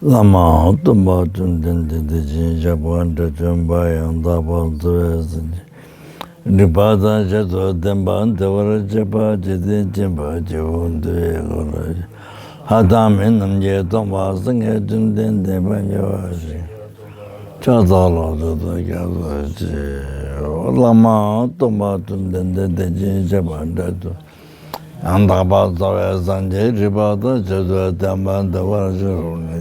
Lama tumba tundende Japan to Jumba and Dabal to Ribada Jato Demban, the Varajapa, Jidin Jimba, Javun de Hadam in them yet on Wasing Edgin den de Banyawashi. Chazala to the Gazaji. Lama tumba tundende Japan. And about the Sanjay Ribada, Jadu Damban, the Varajuni.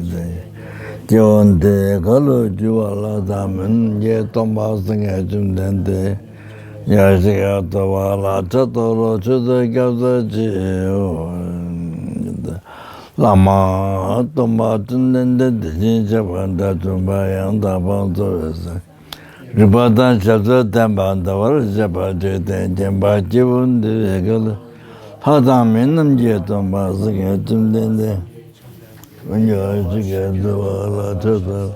John de Galo, Juala Daman, yet Tombasing Edgin Dente, Yashia Tawala, Chatoro, Chuda Gazaji, Lama, Tombatin, and the Japan, that Tumba and about the Ribada, Chatu Damban, the Varajapa, and Jamba Jivun de Galo. Hadamin and Jeton Basing Edgin Dente. When you are together, all together.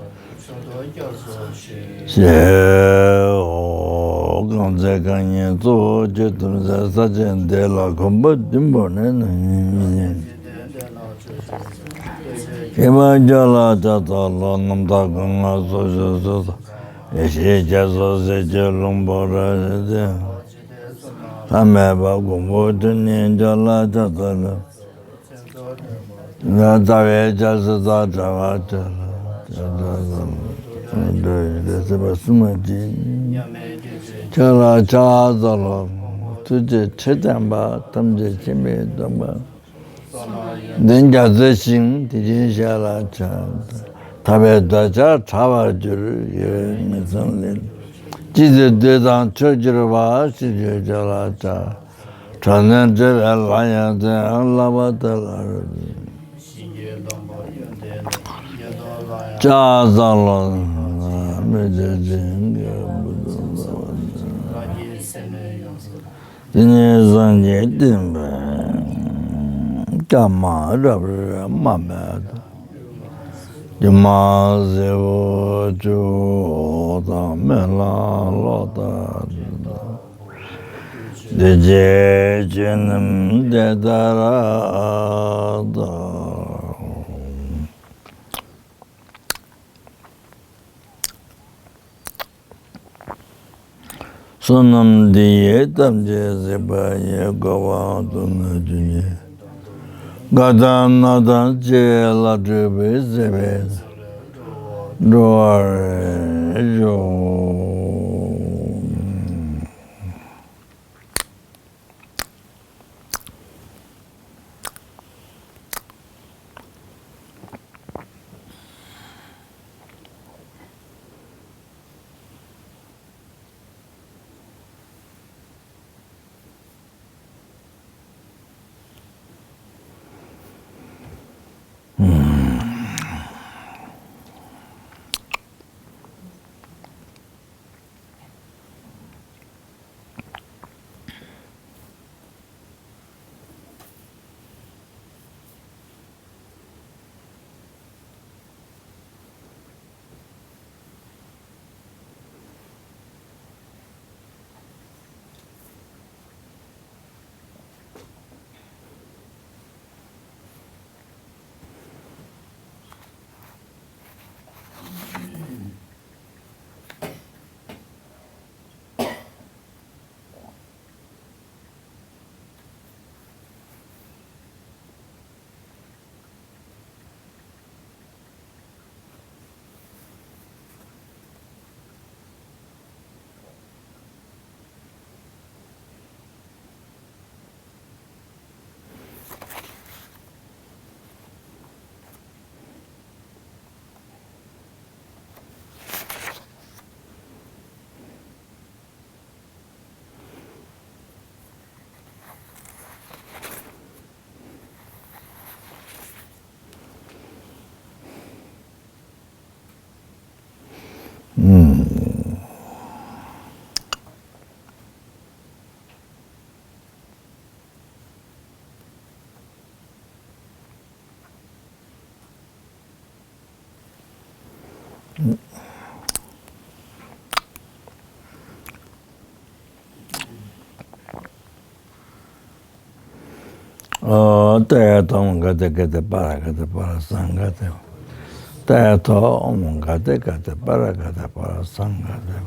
Oh, Gonzagan, so Jetum Sergeant de la Combat Dimbonen. Evangela Tatala, Namtakan, Social, Eshazo, Lumbora, Ameba, Gumbotin, and Jala Tatala. That's just a Javata. There's a Sumaji. Chala Chazalo. To the Chitamba, Tamji Chimbe Damba. Then Jazishing, the Jinshala Chad. Tabetaja, Tavajur, Misson. Jesus did on Churchava, Jalacha. Transcended Alliance and Lava. Chazalon, Dinizan Yedim, Kama, Mamad, Yamazevo, Jota, Mela, Lota, the Jejin, the Darada. Sonam diye tamje sebaya gavadun juniye. Gadan nadan je la drebe sebe. Doar jo. Te tong gate para sangate. Tayato omungate kate para sangate.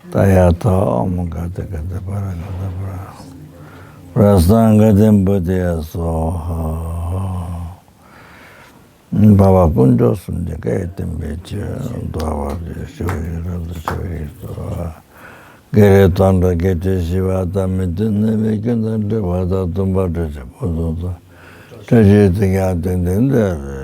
Tayato omungate kate para. Prasangate bodhiya soha. Baba kunjo sunje kaya tembeche. Dwava shoyi soha. Gere tanda kete shivata mitene vekenda devata tumba teche podoto. Teche tiga tendende.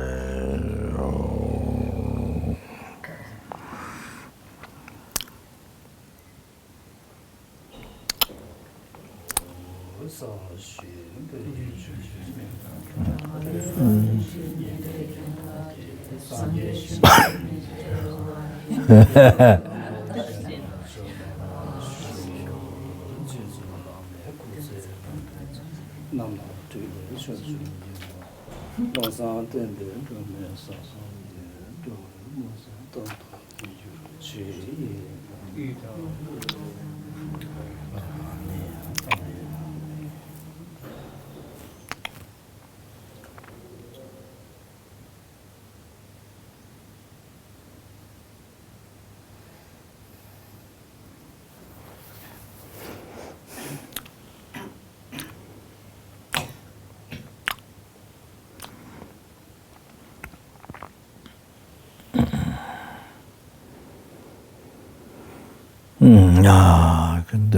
근데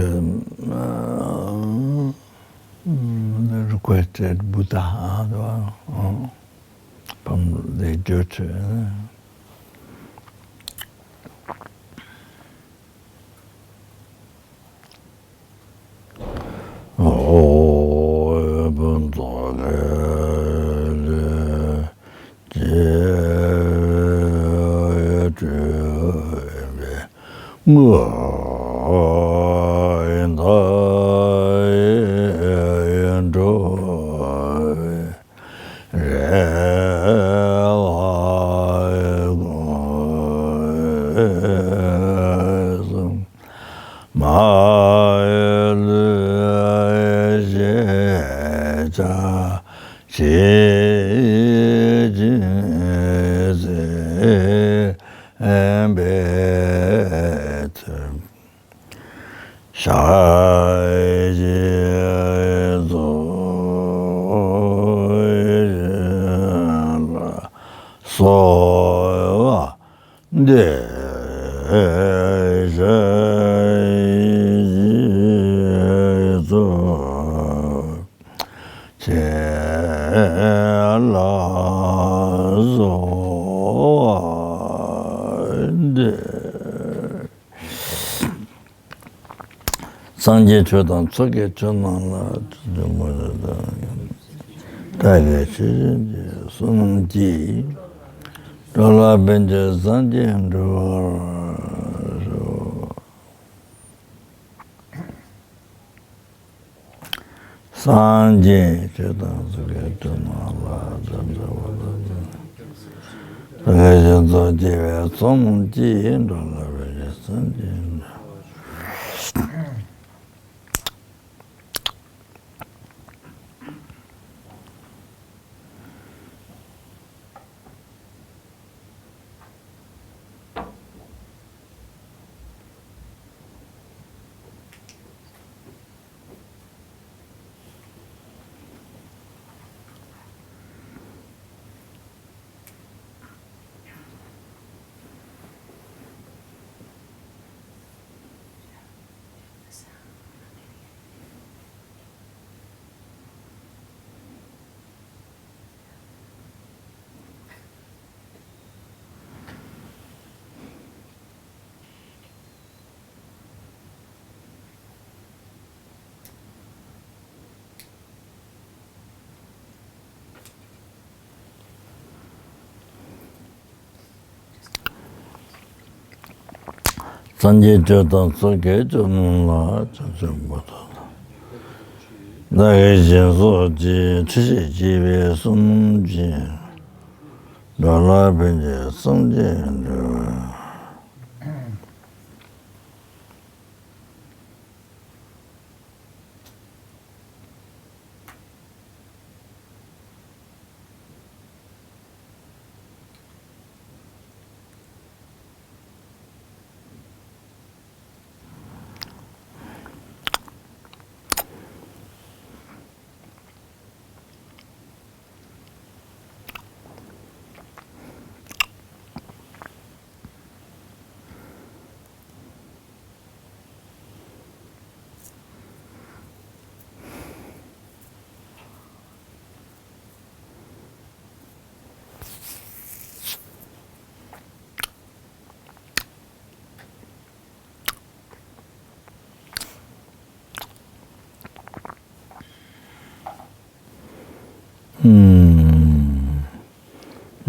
the requested Buddha from the church. 상제 초단 속에 전화라 뭐다 다이레치 손지 돌아 벤제 상제로 상제 초단 속에 전화라 그래서 제가 손지 돌아 벤제 상제 산제 저던 속에 전라 전부터 나의 진소지 지지집에 숨지 라라벤제 성제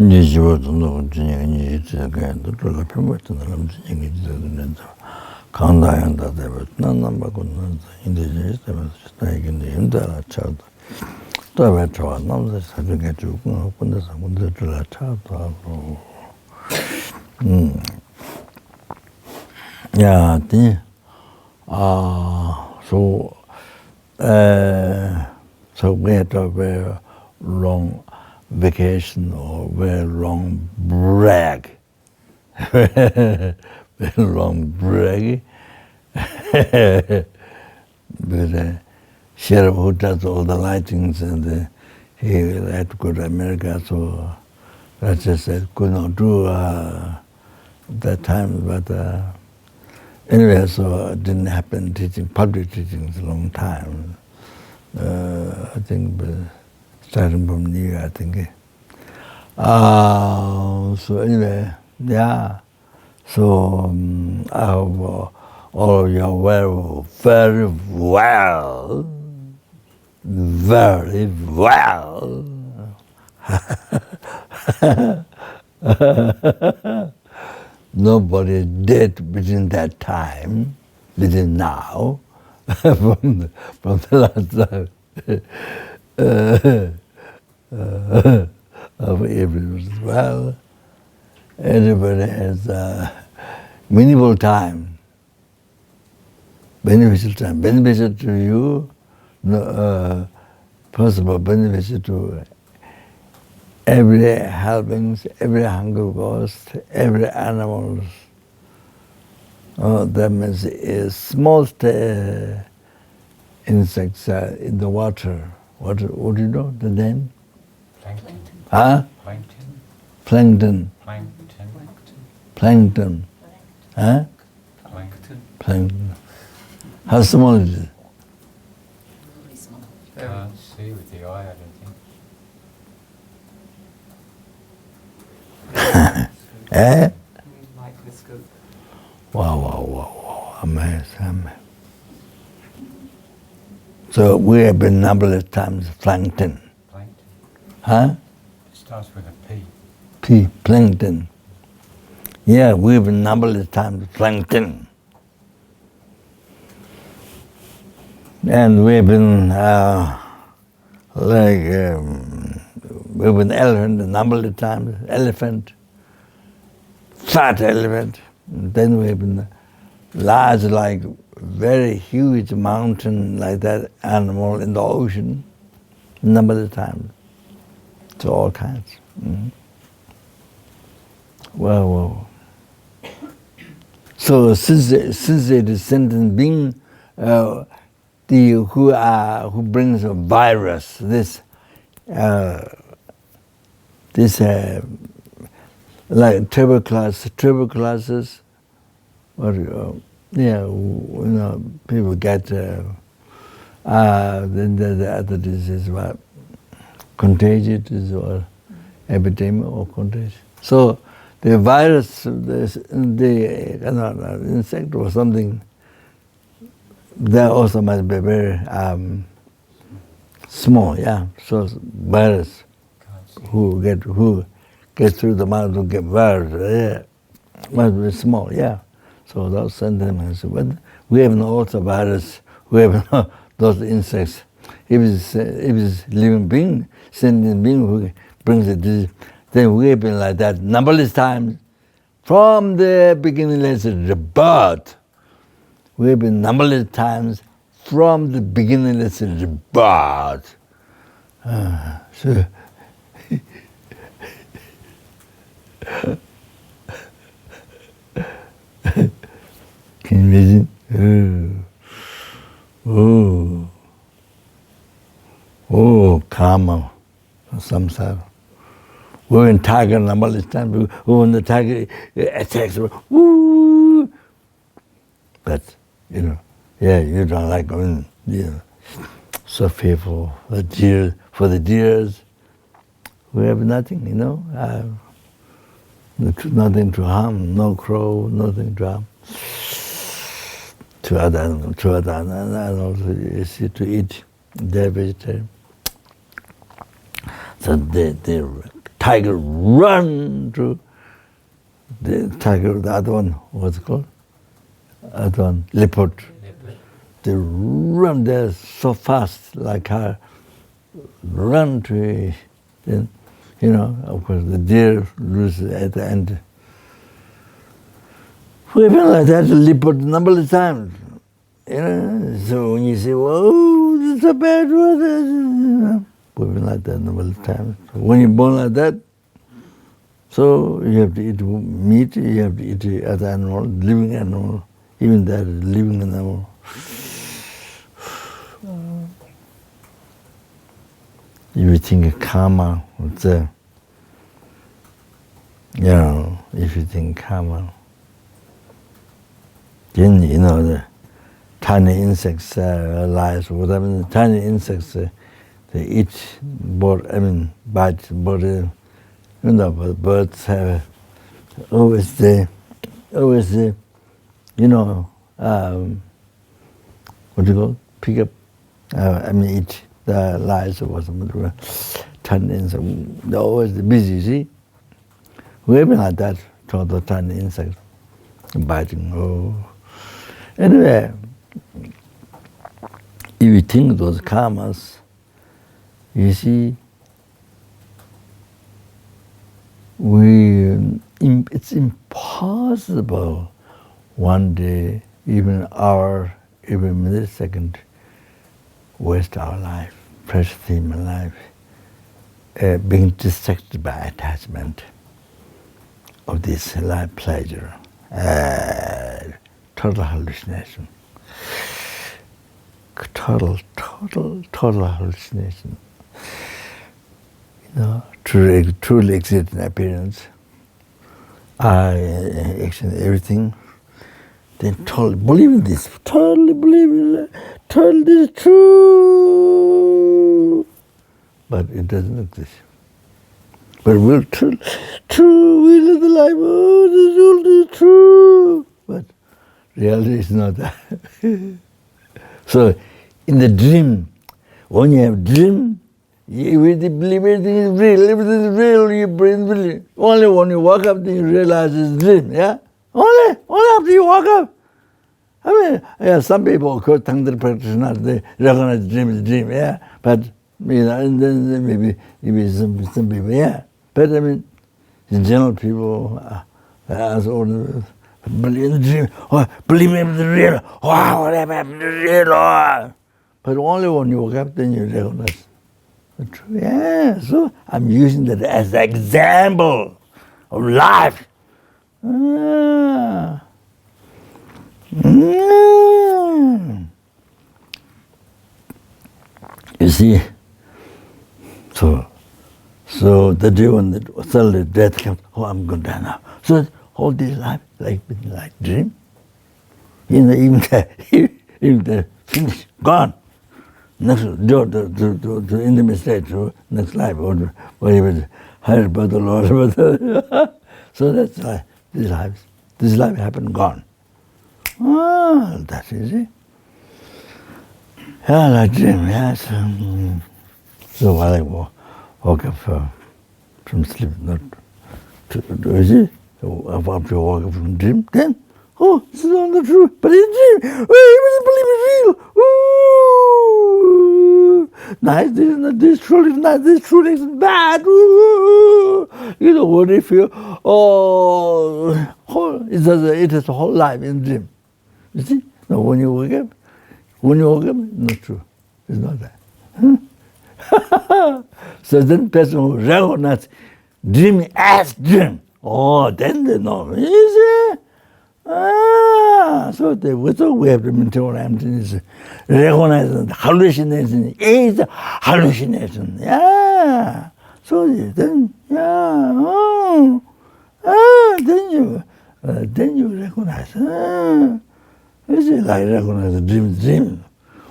니지워도 너 진행이 니지가 돌아 편했던 사람 진행이 되는데 강다양다 되면 난난 바꾸는 인데지 때문에 스타이긴데 힘들어 차도 또왜 좋아 남자 사정해 주고 근데서 문제 들어 차도 야, so we had a very long vacation or very long break. Very long break. But Sheriff who does all the lightings and he had to go to America, so I just said could not do that time, but anyway, so it didn't happen public teaching a long time. I think starting from New Year, I think. So anyway, yeah. So I hope all of you are very well. Very well. Nobody dead between that time, between now, from the last time of April as well. Everybody has meaningful time, beneficial time, beneficial to you, possible beneficial to every helpings, every hunger ghost, every animal. That means smallest insects in the water. What do you know the name? Plankton. Huh? Plankton. Plankton. Plankton. Plankton. Huh? Plankton. Plankton. How small is it? Really small. Can't see with the eye, I don't think. Eh? Microscope. Wow. Amazing. So we have been numberless times plankton. Plankton. Huh? It starts with a P. P, plankton. Yeah, we've been numberless times plankton. And we've been we've been elephant numberless times, elephant, fat elephant. And then we've been large, like very huge mountain like that animal in the ocean, numberless times. So all kinds. Wow. So since it is sentient being, who brings a virus, this like tuberculosis, or people get then the other disease, what contagious or epidemic or contagious. So the virus, the insect or something, that also must be very small, yeah. So virus who gets through the mouth to get virus, yeah, must be small, yeah. So those sentiments. But we have also virus. We have those insects. If it's living being, sentient being who brings the disease, then we have been like that numberless times from the beginningless rebirth. We have been numberless times from the beginningless rebirth. So can you imagine? Karma, samsara. We're in tiger numberless times. When the tiger attacks, but you don't like them. So fearful. For the deers, we have nothing. Nothing to harm. No crow, nothing to harm. To other animals, to eat. They're vegetarian. So the tiger run to the tiger, the other one, what's it called? Other one, leopard. They run there so fast, like her run to, then, of course the deer loses at the end. We've been like that, leopard numberless times. So when you say, "Whoa, this is a bad word," we've been like that numberless times. When you're born like that, so you have to eat meat, you have to eat other animal, living animal, even that living animal. If you think of karma, it's if you think karma, then the tiny insects, lice, whatever, the tiny insects, they eat bite body. But birds have always what do you call it? Pick up, eat the lice or something, tiny insects. They're always busy, see? We've been like that, to the tiny insects, biting. Oh. Anyway, if you think those karmas, you see, it's impossible one day, even hour, even millisecond, waste our life, precious human life, being distracted by attachment of this life pleasure, total hallucination, total hallucination. Truly exist in appearance, action, everything. Then totally believe in this, totally believe in it, totally this is true. But it doesn't exist. But we're true, we live the life, oh, this world is true. But reality is not that. So in the dream, when you have dream, you believe everything is real, you believe. Only when you wake up, then you realize it's a dream, yeah? Only after you wake up. Some people, of course, Tantra practitioners, they recognize dream is a dream, yeah? But, and then maybe some people, yeah? But, in general, people, believe in the dream, believe in the real, whatever happened to the real, But only when you wake up, then you recognize. Yeah, so I'm using that as an example of life. You see, so the day when suddenly death comes, I'm going to die now. So all this life like dream. Even the finish, gone. Next door to intimate state, to next life, or whatever, higher birth or lower birth. So that's life. This life happened, gone. That's easy. Yeah, like dream, yes. So while I woke up from sleep, not to easy. So after I woke up from dream, then, this is not the truth, but it's dream. I wasn't believe it's real. Nice, this truly is nice, this truly is bad. What if you, it is a whole life in dream. You see? Now when you wake up, not true. It's not that. So then person who recognizes dream as dream, then they know. You see? So we have to maintain emptiness, recognize hallucination is hallucination. Yeah. So then, then you recognize. You see, like recognize the dream.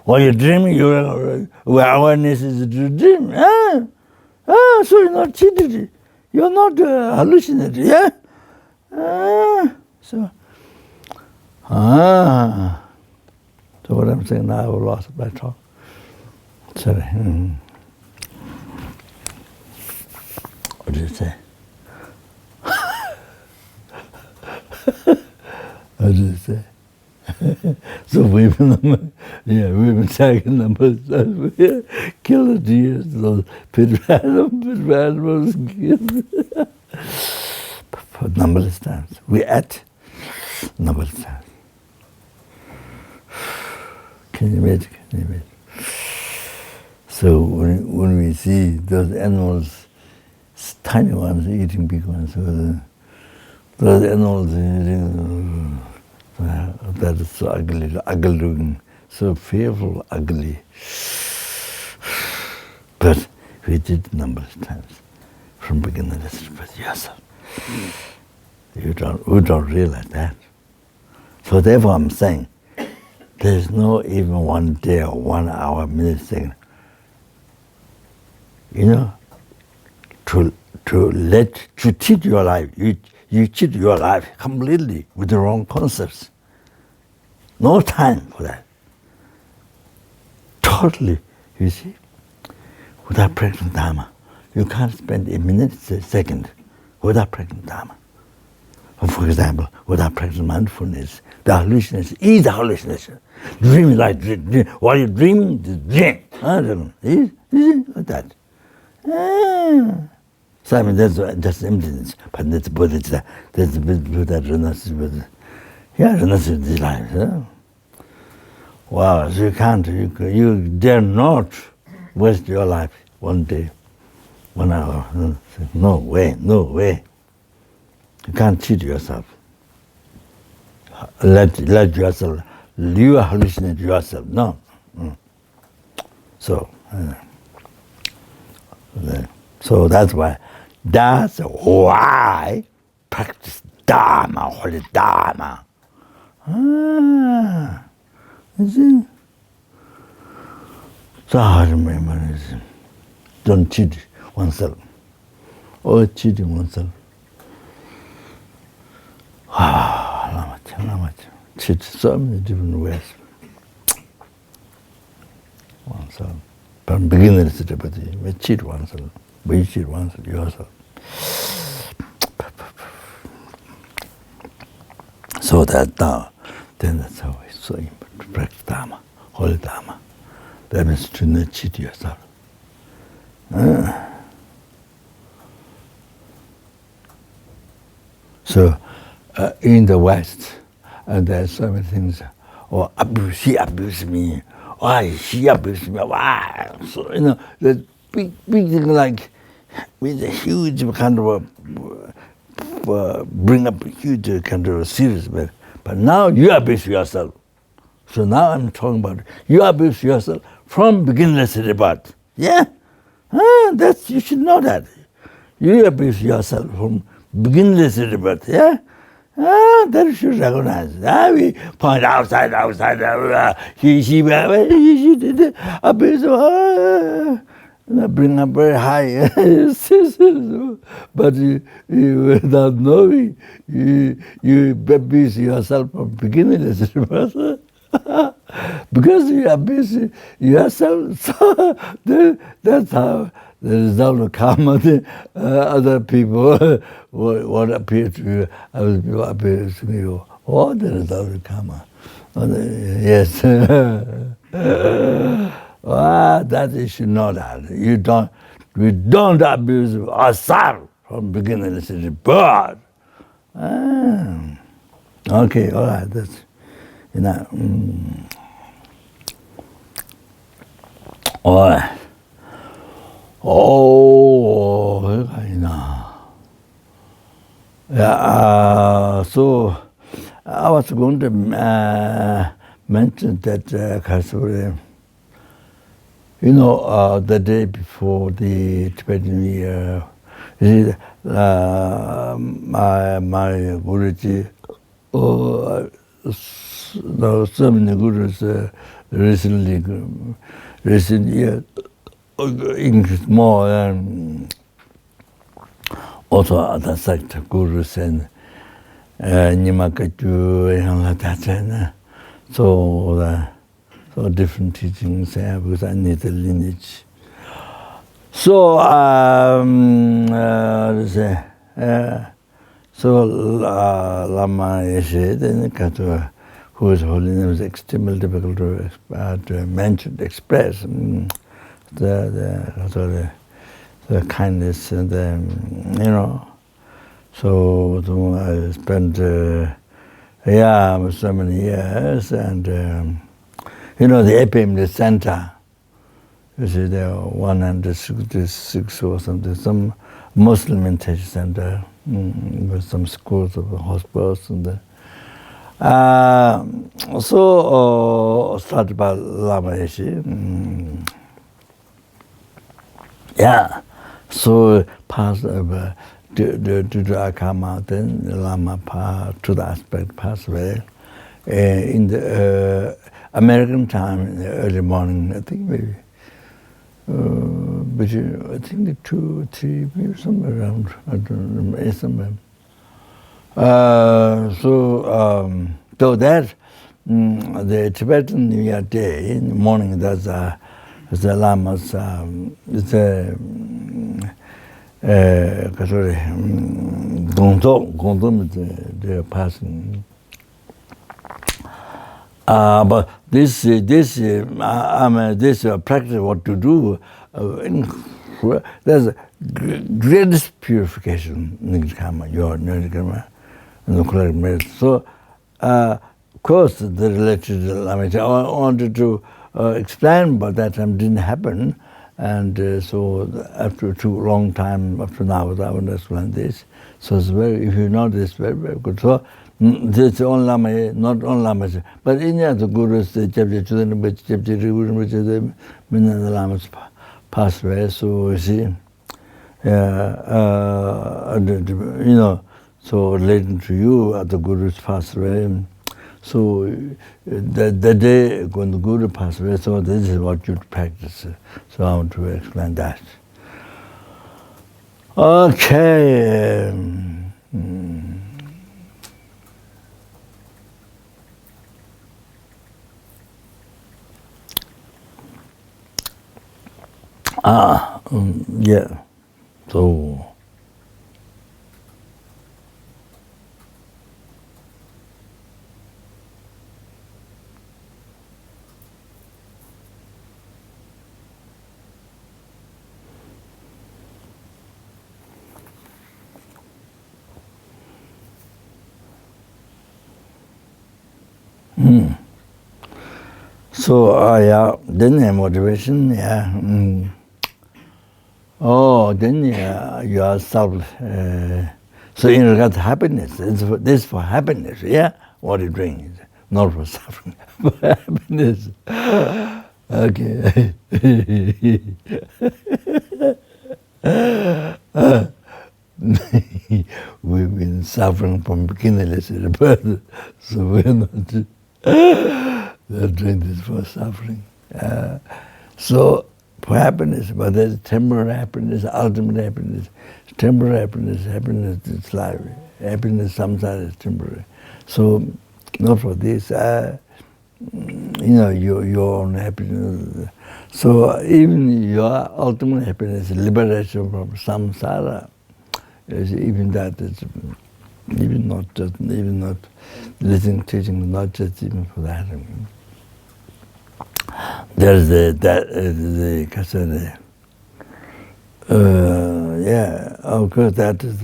While you're dreaming, your awareness is a dream. So you're not cheated. You're not hallucinated. Yeah. So what I'm saying now, I lost my talk. Sorry. What do you say? So we've been taking numbers, kill the deers, those pit animals, for numberless times. We ate numberless times. Can you imagine? So when we see those animals, tiny ones eating big ones, those animals eating, that is so ugly looking, so fearful, ugly. But we did numberless times from beginningless with yourself. We don't realize that. So therefore I'm saying, there's no even 1 day or 1 hour, minute, second. To cheat your life, you cheat your life completely with the wrong concepts. No time for that. Totally, you see, without practicing Dharma, you can't spend a minute, a second without practicing Dharma. For example, without practicing mindfulness, the hallucination is the hallucination. Dreaming like dream. While you're dreaming, the dream. See, like that. So I mean, that's emptiness. But that's Buddha. That's Buddha renunciation. Yeah, renunciation is life. Wow, so you can't, you dare not waste your life 1 day, 1 hour. No way. You can't cheat yourself. Let yourself, you hallucinate yourself. No. So that's why practice Dharma, holy Dharma. You see? So how to remember is, don't cheat oneself, or cheating oneself. Lama, cheat so many different ways. Oneself. From beginners, we cheat oneself. We cheat oneself, yourself. So that now, then that's how it's so important to practice Dharma, holy Dharma. That means to not cheat yourself. So in the West, there's so many things. Or he abused me. Why she abused me? Why? So the big thing like with a huge kind of bring up a huge kind of serious matter. But now you abuse yourself. So now I'm talking about you abuse yourself from beginningless rebirth. Yeah? That's, you should know that. You abuse yourself from beginningless rebirth. Yeah? That you should recognize. We point outside, she did abuse, bring up very high. But you without knowing, you abuse yourself from beginningless rebirth. Because you abuse yourself, so that's how the result of karma. Other people what appear to you, other people appear to you. What the result of karma? Yes. That you should know that. We don't abuse ourselves from beginningless rebirth. Okay, all right, that's all right. Yeah, so I was going to mention that the day before the Tibetan New Year, my Guruji, so many gurus recent year increased more than also other sect gurus and Nimakaju and so different teachings because I need the lineage. So So Lama Yeshe, then Kato, whose holy name is extremely difficult to mention, express the kindness and So I spent so many years, and the FPMT center. You see, there are 166 or something, some Muslim meditation center with some schools of hospitals and so started by Lama Yeshe. So passed over to the Aka Mountain, Lama to the aspect passed away in the American time in the early morning, I think maybe. But I think 2 or 3, maybe somewhere around, I don't remember, somewhere. So that, the Tibetan New Year Day, in the morning, that's the Lama's, it's a, Gongdom, they're passing. But this practice, what to do, there's a greatest purification in your nuclear merit. So, of course, the related to the Lama, I wanted to explain, but that time didn't happen. And so after too long time, up to now, I want to explain this. So it's very, if you know this, very, very good. So this on Lama, not on Lama, but in the Gurus, the chapter to the Lamas passed away. So you see, so relating to you, the Gurus passed away. So the day when the Guru passed away, so this is what you practice. So I want to explain that. Okay. Yeah. So. So, then motivation, then you are self. So in regard to happiness, this for happiness, what you're doing, not for suffering, for happiness. Okay. We've been suffering from beginningless rebirths, so we're not doing this for suffering. So for happiness, but there's temporary happiness, ultimate happiness. Temporary happiness is life. Happiness sometimes is temporary. So not for this, your own happiness. So even your ultimate happiness, liberation from samsara, even that is even not listening, teaching, not just even for that. There's of course that is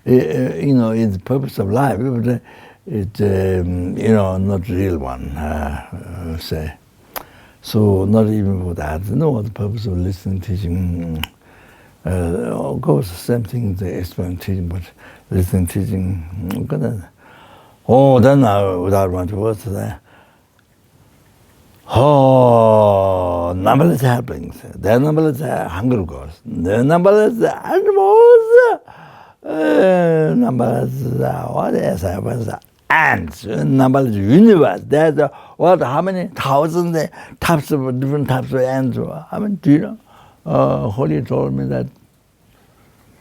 it's the purpose of life, but it's not real one, say. So not even for that. No, the purpose of listening, teaching. Of course, the same thing, the explain teaching, but listening, teaching. Then without much words there. Numberless happenings. There are numberless hunger gods. There are numberless animals. Numberless what else happens? Ants. Numberless universe. There's how many thousands types of different types of ants? How many do you know? Holy told me that.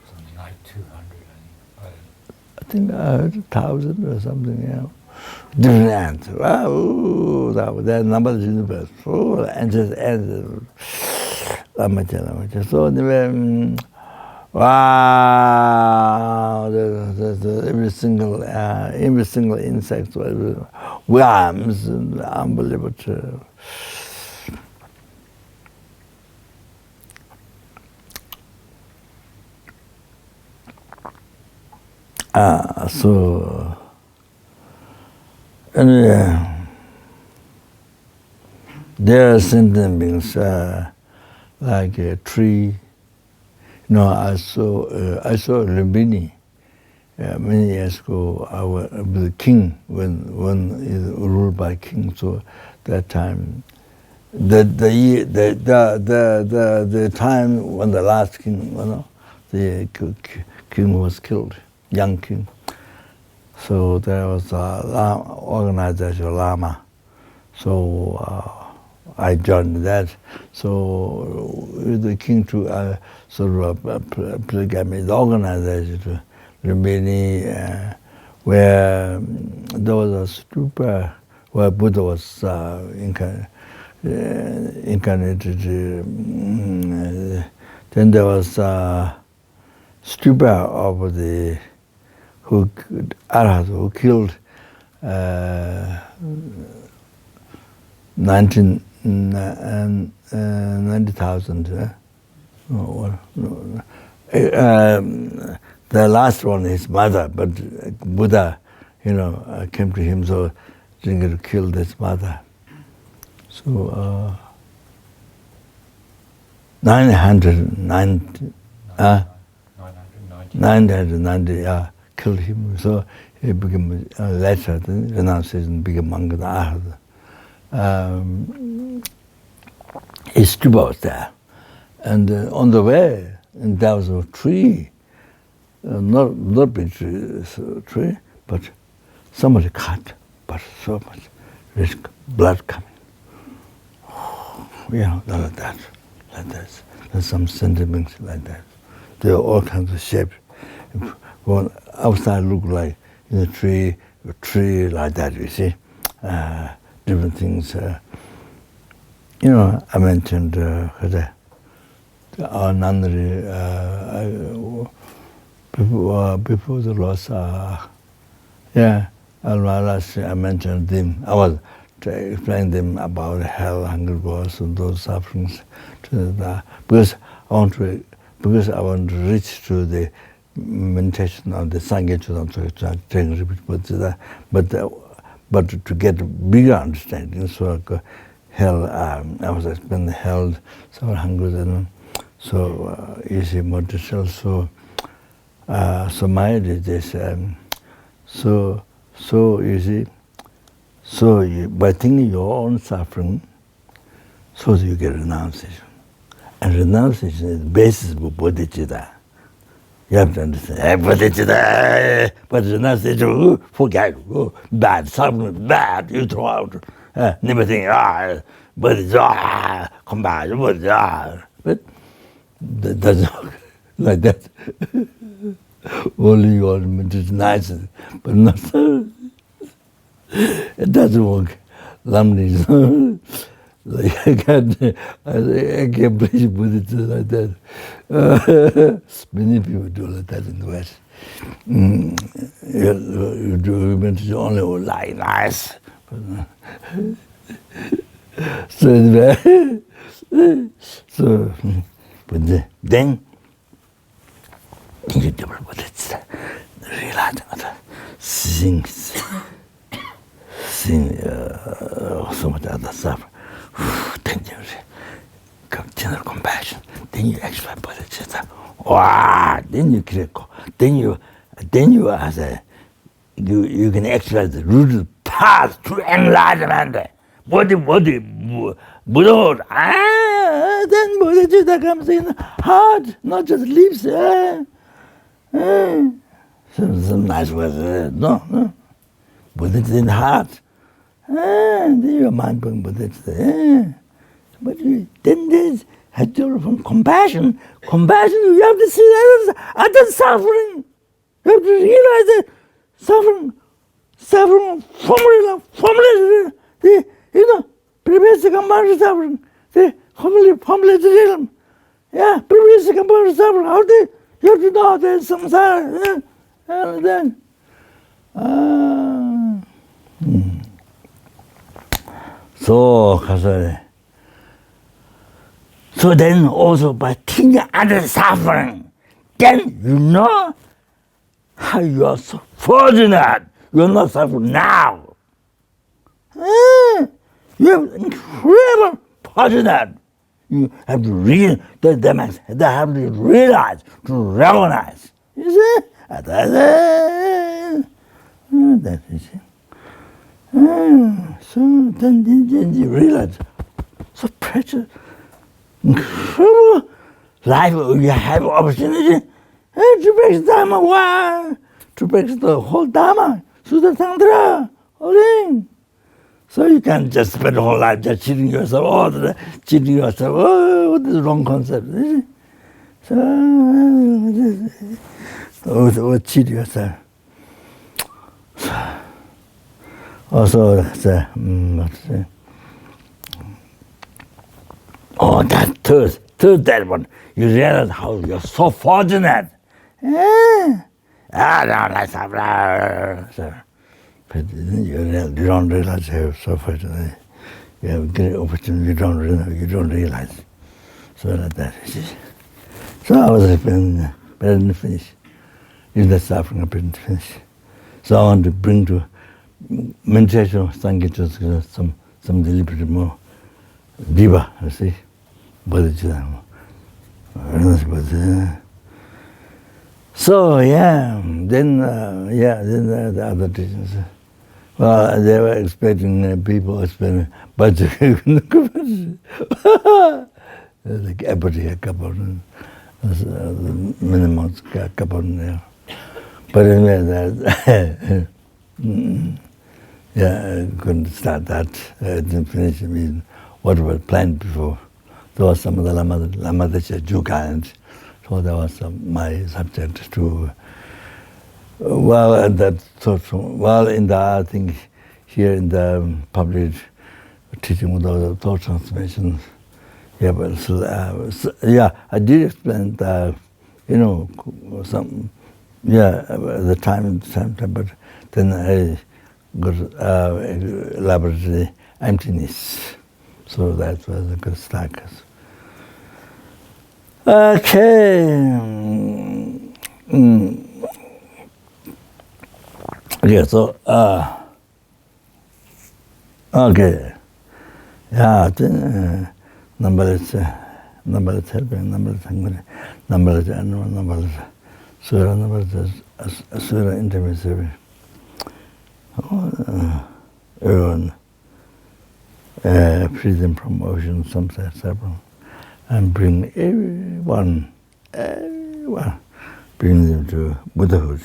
Something like 200, I think I heard 1,000 or something, different ants. Wow, there are numbers in the universe. Ants. So Wow! Every single insect was worms, unbelievable. So anyway, there are sentient beings like a tree. No, I saw Lumbini many years ago. I was the king when is ruled by king. So that time, the time when the last king, the king was killed, young king. So there was a organization, Lama. So I joined that. So the king to sort of gave me the organization to Lumbini, where there was a stupa where Buddha was incarnated. Then there was a stupa of the Arhat who killed 90,000. The last one, his mother, but Buddha, came to him, so didn't kill his mother. So 990, killed him. So he became later, the renunciation became Mangada. His stupa was there. And on the way, and there was a tree, not big tree, but somebody cut, but so much risk, blood coming. Like that. There's some sentiments like that. There are all kinds of shapes. When outside look like in a tree like that, you see, different things. I mentioned our nunnery before the loss. I mentioned them. I was explaining them about hell, hunger, ghosts, and those sufferings. Because I want to reach to the meditation of the Sangye Chudam, but to get bigger understanding. So hell, I was explaining hell, so hungry, and so easy more detail. So my idea is so easy. So by thinking your own suffering, so you get renunciation. And renunciation is the basis of bodhicitta. You have to understand, bodhicitta, but renunciation, forget, bad, suffering, bad, you throw out, never think, bodhicitta, come back, bodhicitta. But that doesn't work like that. Only your meditation is nice, but not so. It doesn't work. Lamnis. Like I can't preach Buddhism like that. Many people do like that in the West. You do meditation only like nice. But then you develop Buddhism, realize that things. So much other stuff. Then you general compassion. Then you exercise bodhicitta. Wow! Then you critical. Then you as you can exercise the root path to enlightenment. Buddhahood. Then bodhicitta comes in heart, not just lips. Some nice words. No. Buddhicitta in heart. Then your mind being Buddhicitta. But then there's from compassion. Compassion, you have to see that other suffering. You have to realize that suffering, formula, previous compound suffering, the formula realm. Yeah, previous compound suffering, how they, You have to know there's samsara. And then, so, so then also by thinking other suffering, then you know how you are so fortunate. You're not suffering now. You're incredible fortunate. You have to they have to realize, to recognize. You see? That is it. So then you realize, so precious, incredible life you have opportunity to practice Dharma. Why? To practice the whole Dharma, Sutta Tantra, all in. So you can't just spend the whole life just cheating yourself, what is the wrong concept? So, cheat yourself. Also, that that one, you realize how you're so fortunate. No, but you don't realize how you're so fortunate. You have a great opportunity, you don't realize. So that is it. So I was better finish. If the suffering I didn't finish. So I want to bring to meditation, Sankirtan, some deliberate more deeper, you see. So then the other teachers, well, they were expecting people expecting budget, like everybody a couple, minimum couple there. But anyway, I couldn't start that. I didn't finish what was planned before. There was some of the Lama Juga, and so that was my subject to. Well, and that well in the I think here in the public teaching with the thought transformation. Yeah, but I did explain that, some. Yeah, at the time, but then I got elaborately emptiness. So that was a good start. Okay. Yeah, so, okay. Yeah, then, numberless helping, numberless hungry, numberless animal, numberless. Sura number Sura intermediary. Earn freedom from ocean, samsara, several, and bring everyone, bring them to Buddhahood.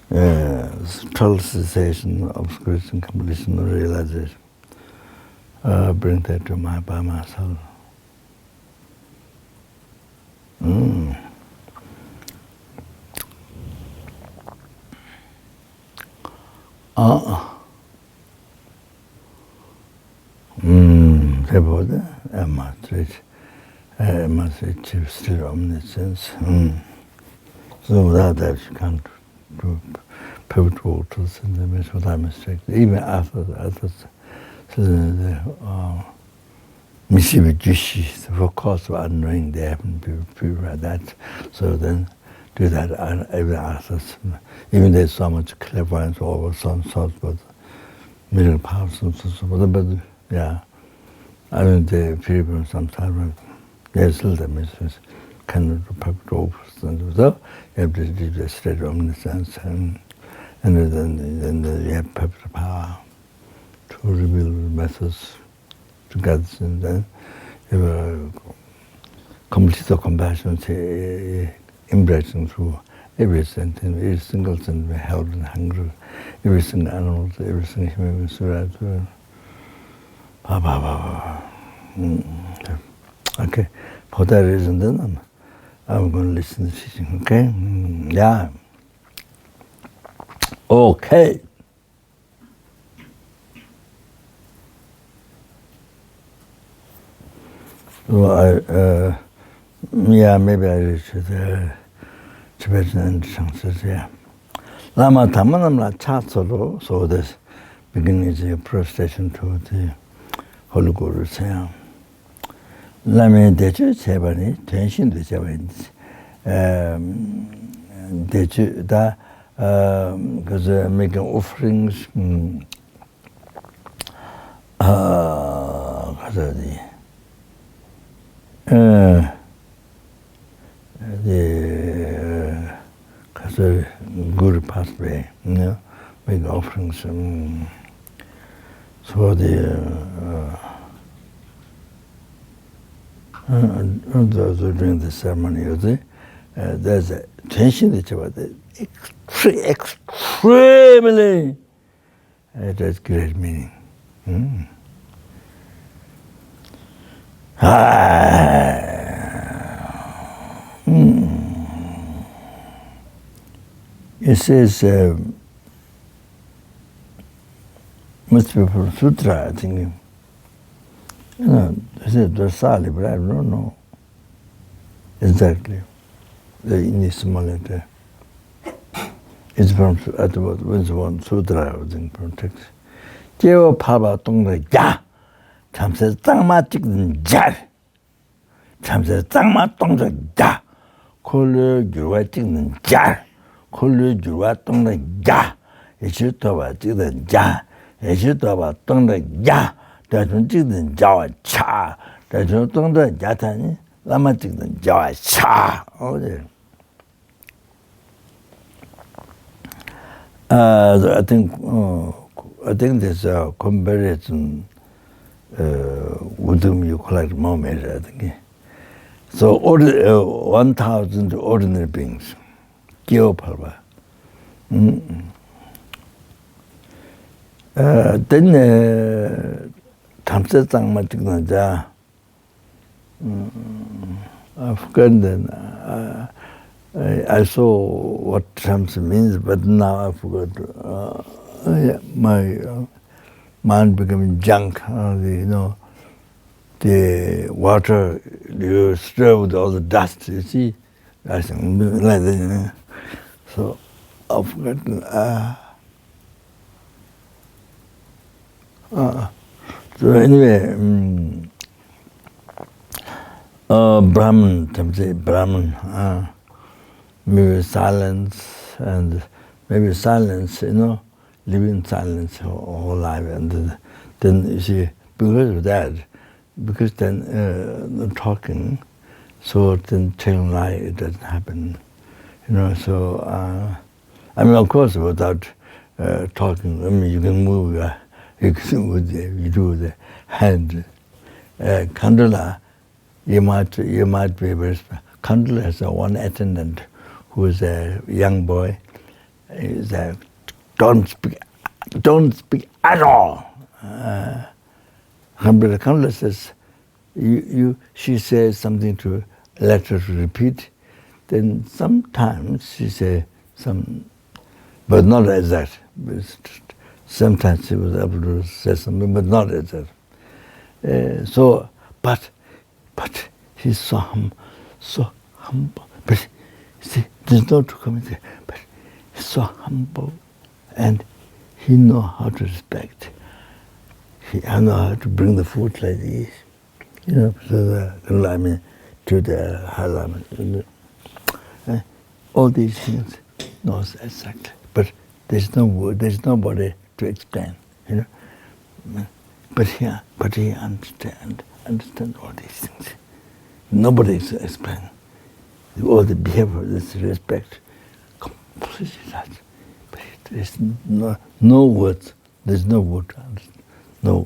Total cessation, obscuration, completion, realization. Bring that to by myself. Therefore, I must achieve still omniscience. So without that, you can't do pivotal truths in the midst without mistake. Even after the mischievous for cause of unknowing, they happen people like that. So then, do that even after. Even there's so much clairvoyance over some sorts, but middle powers and so on. But yeah, I mean the people sometimes there's still the messages cannot be perfect opposite. So you have to do the state of omniscience, and then you have perfect power to reveal methods to God, and then you have complete compassion, embracing through every sentence, every single sentence, held and hungry, every single animal, every single human being, Okay, for that reason, then I'm going to listen to teaching. Okay, yeah. Okay. So Yeah, maybe I reached the Tibetan chances, yeah. Lama Tamanamla Chatsolo, so this beginning is a prostration to the Holy Guru Sayam. Lama Dechu Sebani, tension to Sevens. Dechu da because making offerings the Guru passed away, you know, make offerings so during the ceremony, there's a tension that's about extremely, it has great meaning. It says, must be from Sutra, I think. You know, I said Dorsali, but I don't know exactly. In this small letter. It's from, at the one Sutra, I think, from text. Jeo Paba Tongla Ya! Tamse Tangma Chikden Jar! Tamse Tangma Tongla Ya! Kolu Jurwa Chikden Jar! Kolu Jurwa Tongla Ya! Eshu Toba Chikden Ya! Eshu Toba Tongla Ya! Dachun Chikden Jawa Cha! Dachun Tongla Yatani Lama Chikden Jawa Cha! Oh, there. I think there's a comparison with whom you collect more measure, I think. So 1,000 ordinary beings. Gyopalva. Then Tamse Tangma Chiknaja. I forgot then. I saw what Tamse means, but now I forgot. My mind becoming junk. The water you stir with all the dust. You see, I think like that. So I've forgotten. So anyway, Brahman, Tamse Brahman. Maybe silence, and maybe silence, live in silence whole life, and then you see, because of that, because then the talking, so then telling lie, it doesn't happen, so, I mean, of course, without talking, I mean, you can move, you do the hand, Kandala, you might be very, Kandala has one attendant, who is a young boy, is don't speak at all. Kandala says, she says something to let her to repeat. Then sometimes she says but not exact. Sometimes she was able to say something, but not exact. But he's so humble. But see, there's no to come in there, but he's so humble, and he knows how to respect. I know how to bring the food like this, so the Lama to the Halama. All these things knows exactly, but there's nobody to explain, But he understand all these things. Nobody explain. All the behavior, this respect, completely that. But there's no words. There's no word to understand. No.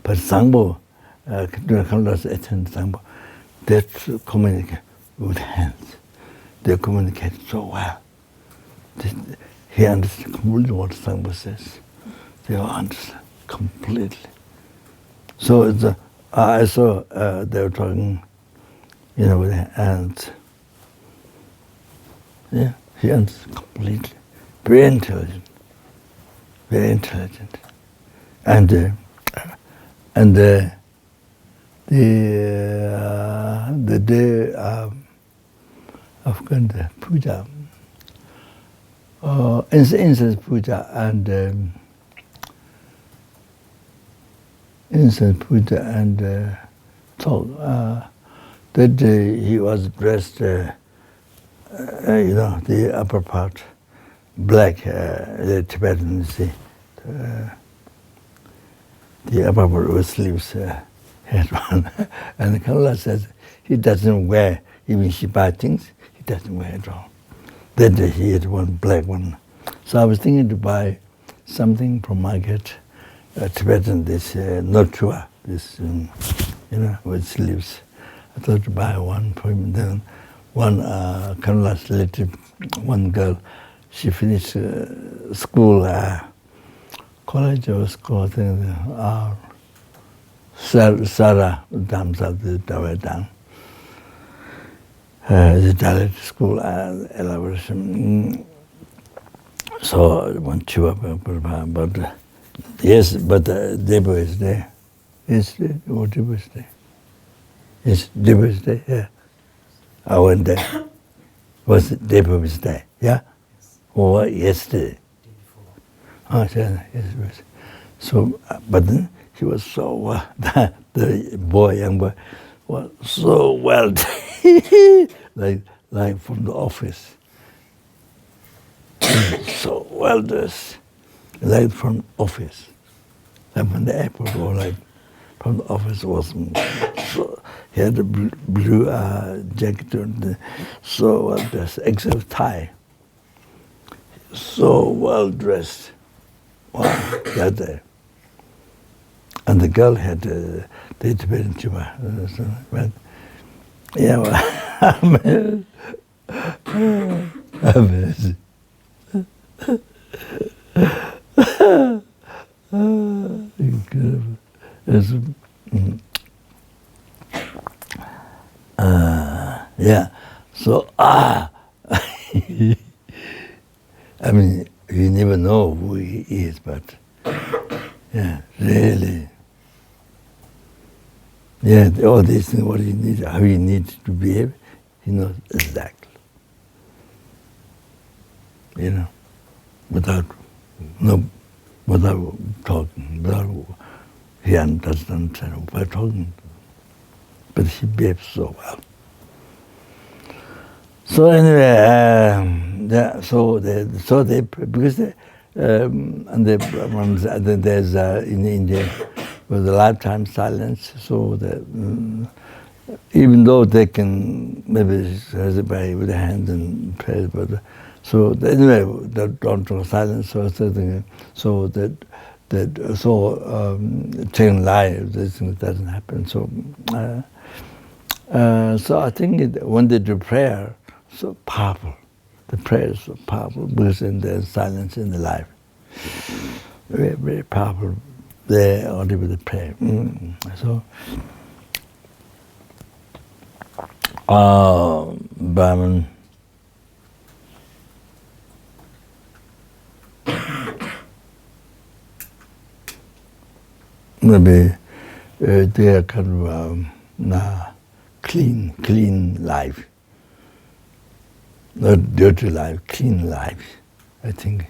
But Sangpo, Sangpo, they communicate with hands. They communicate so well. He understands completely what Sangpo says. They all understand completely. So I saw they were talking, with their hands. Yeah, he understands completely. Very intelligent. And the the day of puja, incense puja and incense puja and talk. That day he was dressed, the upper part, black, the Tibetan, see, the upper part with sleeves, had on. And the Kamala says he doesn't wear, even she buy things, he doesn't wear it all. That day he had one black one. So I was thinking to buy something from market, Tibetan, this notua, this, with sleeves. I thought to buy one for him. Then one Kamala's relative, one girl, she finished school, college or school, I think, Sarah Damsal, the Dawedan, the Dalit school elaboration. So one chiva, but yes, but Debo is there. Yes, Debo is there. Yes, Debo is there, yeah. I went there. Was Debo was there, yeah? Or yesterday? Oh, yes. So, but then he was so, the boy, young boy, was so well, like from the office. So well dressed, like from office. Like from the airport or like from the office wasn't. So he had a blue jacket and so well dressed, except tie. So well dressed. Wow, that day. And the girl had the Tibetan tuba. Yeah, well, amazing. Incredible. Yeah, so, I mean, you never know who he is, but, yeah, really. Yeah, all these things, what you need, how you need to behave, he knows exactly. Without talking, he doesn't understand by talking, but he behaves so well. So anyway, because and there's in India with a lifetime silence, so that even though they can maybe say it with the hand and pray, but so anyway, that don't talk silence, so taking lives, this thing doesn't happen. So I think when they do prayer, so powerful. The prayer is so powerful because there's silence in the life. Very, very powerful. They only with the prayer. So, Brahman. Maybe they are kind of clean life. Not dirty life, clean life, I think.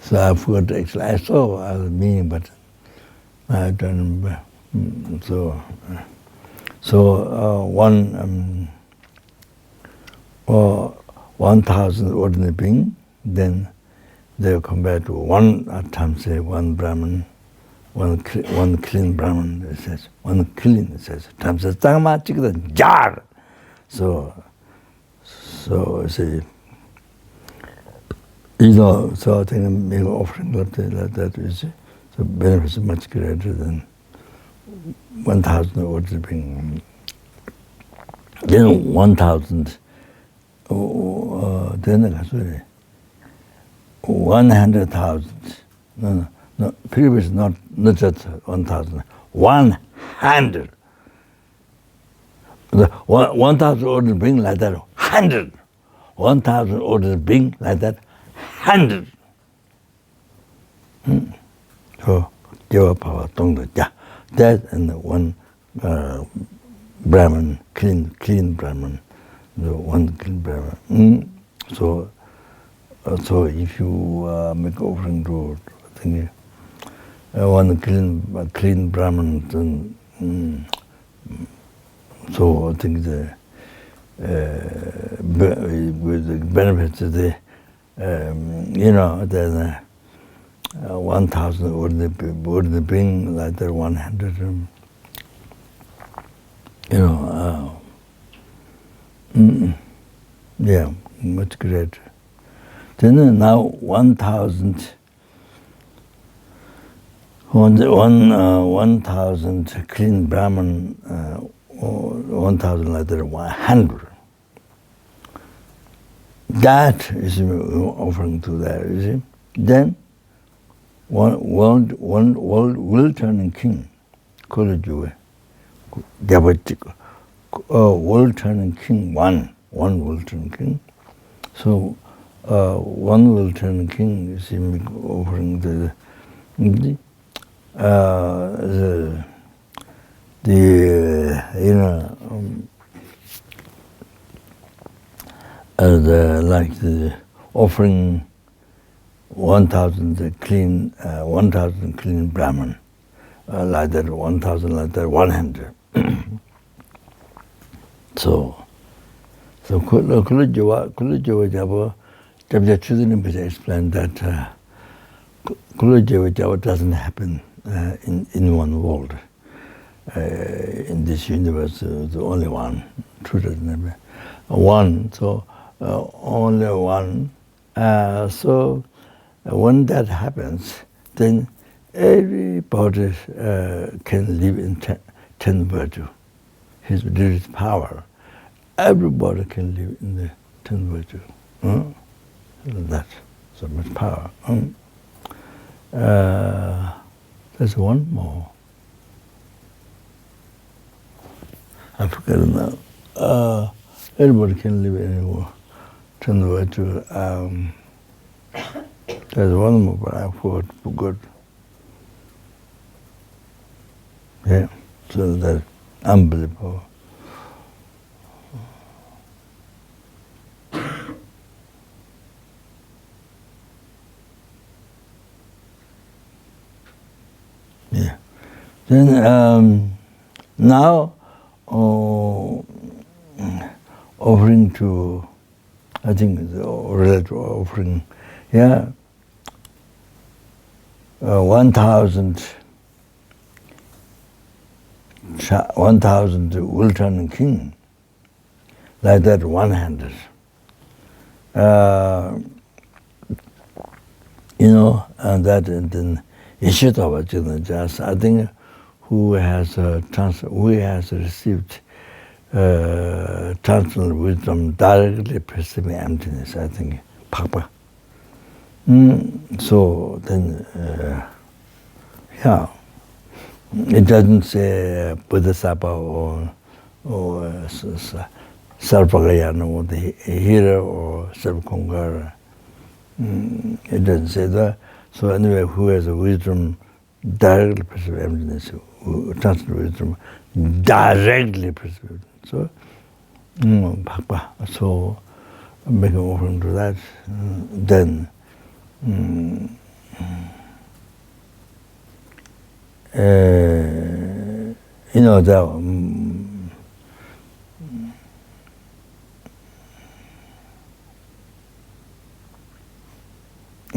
So I forgot actually. I saw the meaning, but I don't remember. One 1,000 ordinary beings, then they will come back to one. At times say one Brahman. One clean Brahman, it says. One clean, it says. Times says, Tangma chikda jar. So say, so I think make an offering like that, you see. So benefits are much greater than 1,000 ordinary beings. Then 1,000, then 100,000. No, previous not just 1,000, 100. The 1,000 orders being like that, 100. 1,000 orders being like that, 100. So, Java power, Tongda, ja. That and the one Brahman, clean Brahman, the one clean Brahman. So if you make offering to thingy, one clean Brahman, then so I think the with the benefits of the the 1,000 would bring like the 100 yeah, much greater. Then now 1,000 clean Brahman, 1,000 like that 100. That is offering to that, you see. Then one world-turning king, Kulajuwe, world-turning king, one world-turning king. So one world-turning king is offering the the offering 1,000 clean Brahman, like that 1,000 like that 100. So Kulajuwa Java Rinpoche explained that Kulajuwa Java doesn't happen in one world. In this universe, the only one. Truth doesn't happen. One, so only one. So when that happens, then everybody can live in ten virtue. There is power. Everybody can live in the ten virtue. That's so much power. There's one more. I forget it now. Everybody can live anywhere. Ten virtue. There's one more, but I forgot. Yeah, so that's unbelievable. Yeah. Then now offering to, I think the related offering, 1,000 will-turning king, like that 100. And that and then just I think who has received transcendental wisdom directly perceiving emptiness, I think Papa. So then it doesn't say Bodhisattva or Sarvagayana or the hero or Sarvakongara. It doesn't say that. So anyway, who has a wisdom directly perceiving emptiness, transcendental wisdom directly perceiving. So, so making offering to that, then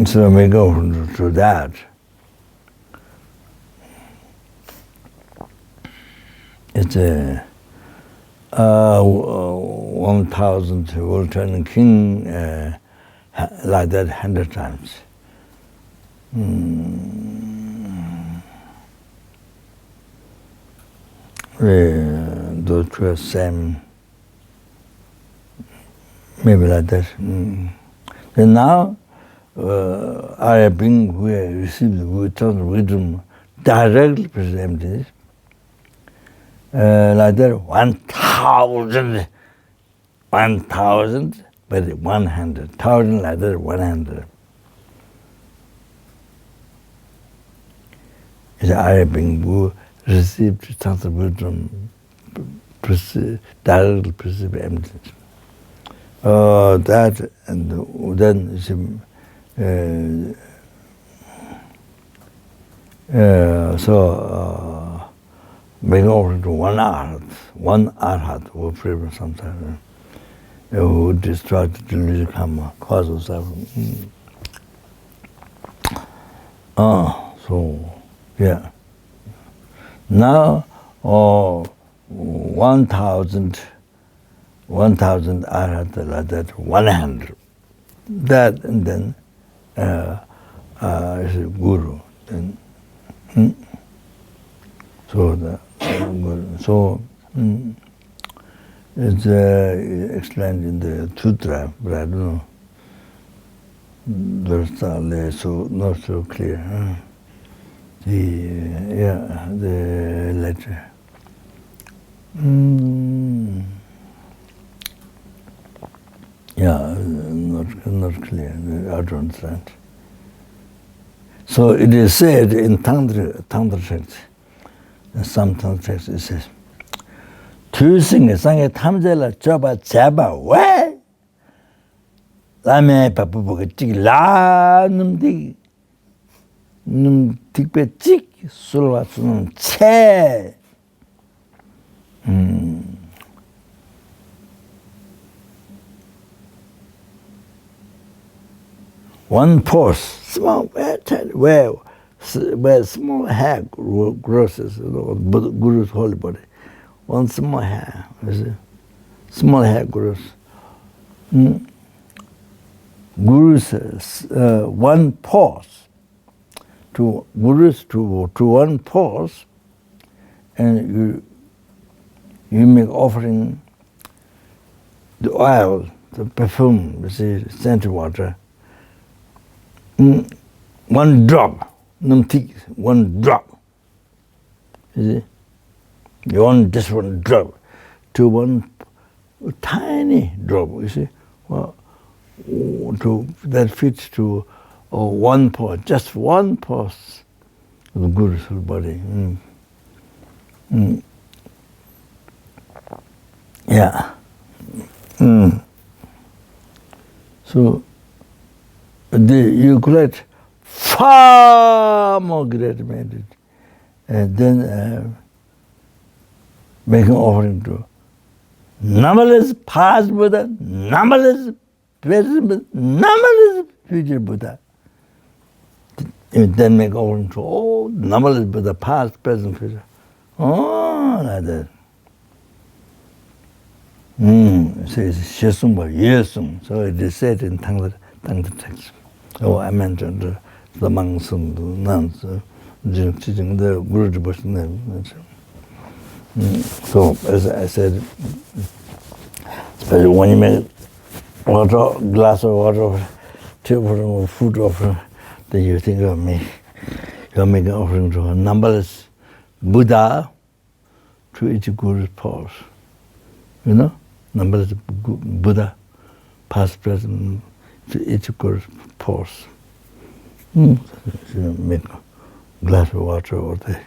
so we go to that. It's a 1,000 will-turning king, like that 100 times. Those two are same, maybe like that. And now, I have been who have received the wisdom directly presented, like that 1,000, but 100,000 like that 100. I have been received Tantra wisdom, directly perceive emptiness. That, and then being over to one arhat who freedom sometimes, who destroyed the delusion karma, cause of suffering. So, yeah. Now, 1,000 arhat like that, 100. That, and then is a guru. Then, so it's explained in the sutra, but I don't know. There's not so clear. The letter. Not clear. I don't understand. So it is said in Tantra texts, in some Tantra texts it says, "Tusinge sange tamjela joba jaba we Lama papubuga chik la num tikpe chik sulwa sunum che." One pulse, small, where small hair grows, Guru's holy body. One small hair, small hair grows. Guru's one pulse, to Guru's to one pulse, and you make offering the oil, the perfume, scented water. One drop, one drop. You see? You want just one drop to one tiny drop, you see? Well, that fits to one pulse, just one pulse of the Guru's whole body. Yeah. So, you collect far more great merit, and then make an offering to numberless past Buddha, numberless present Buddha, numberless future Buddha. And then make offering to all numberless Buddha, past, present, future. Oh, like that. So it's Shesumba, Yesum. So it is said in Tantra text. I mentioned the monks and the nuns teaching the Rinpoche name. So as I said, especially when you make glass of water, table or food offering, then you think of me. You're making offering to a numberless Buddha to each Guru's pulse. You know? Numberless Buddha, past, present, to each Guru's pulse. So you make a glass of water or the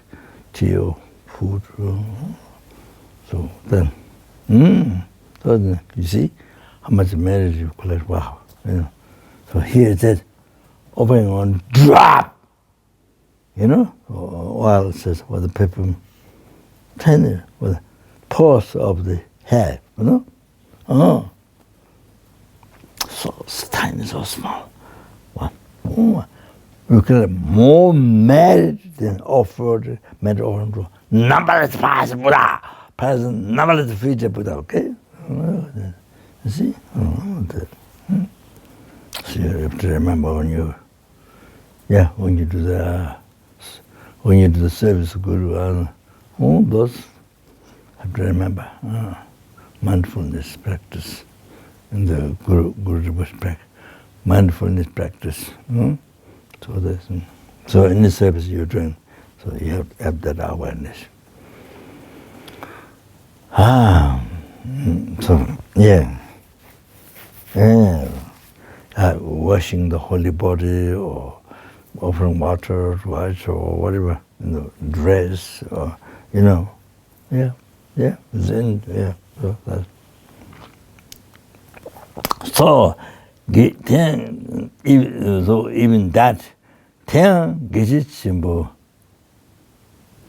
tea or food. So then, you see how much merit you collect. Wow. You know? So here it says, opening on drop. You know? While it says, with the pepper, tiny, with the pulse of the hair. You know? So tiny, so small. One. You get more merit than offered merit offering to numberless past Buddha, present numberless future Buddha. Okay? You see? So you have to remember when you do the service of Guru, those have to remember. Mindfulness practice in the Guru Rinpoche practice. Mindfulness practice. So in this service you're doing, so you have to have that awareness. Washing the holy body or offering water to us or whatever. dress or, yeah, Zen, yeah. So that's. So, even that,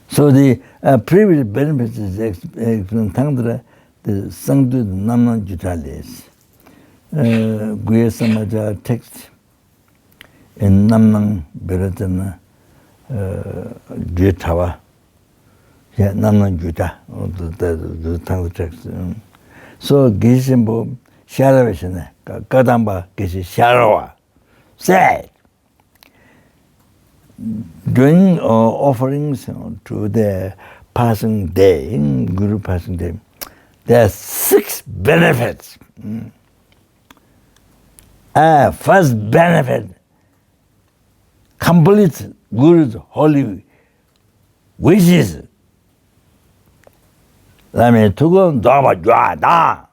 so the previous benefits is the Sangdu Namna Jutalis. Guya Samaja text in Namnang Beratana Jutawa. Yeah, Namnang Juta, the Tang text. So, Gishimbo Sharavishana, Kadamba Gishi Sharawa. Say, doing offerings to the passing day, Guru passing day, there are 6 benefits. First benefit, complete Guru's holy wishes. Lama tukun dama jua dang.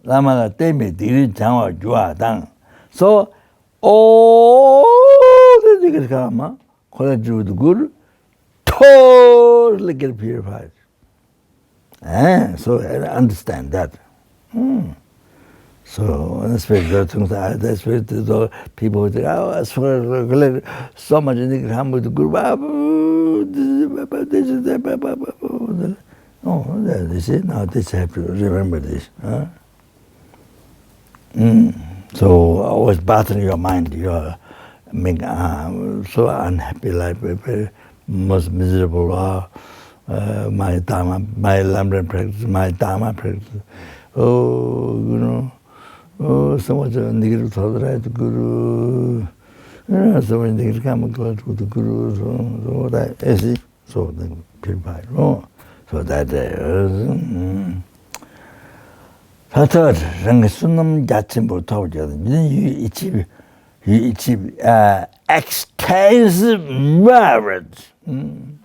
Lama teme diri changwa jua dang. So, all the things come, college with the Guru, totally get purified. So I understand that. So that's where people would say, oh, I swear, so much in the Gram with the Guru. Oh, they say, now this have to remember this. So always battering your mind, you're so unhappy life, very most miserable. My Dharma, my Lama practice, my Dharma practice. Oh, so much negative thought, right? The Guru, so many things come close with the Guru, so that, so then purified. So that third, Rangasunam Jatsimbo told you achieve extensive marriage. You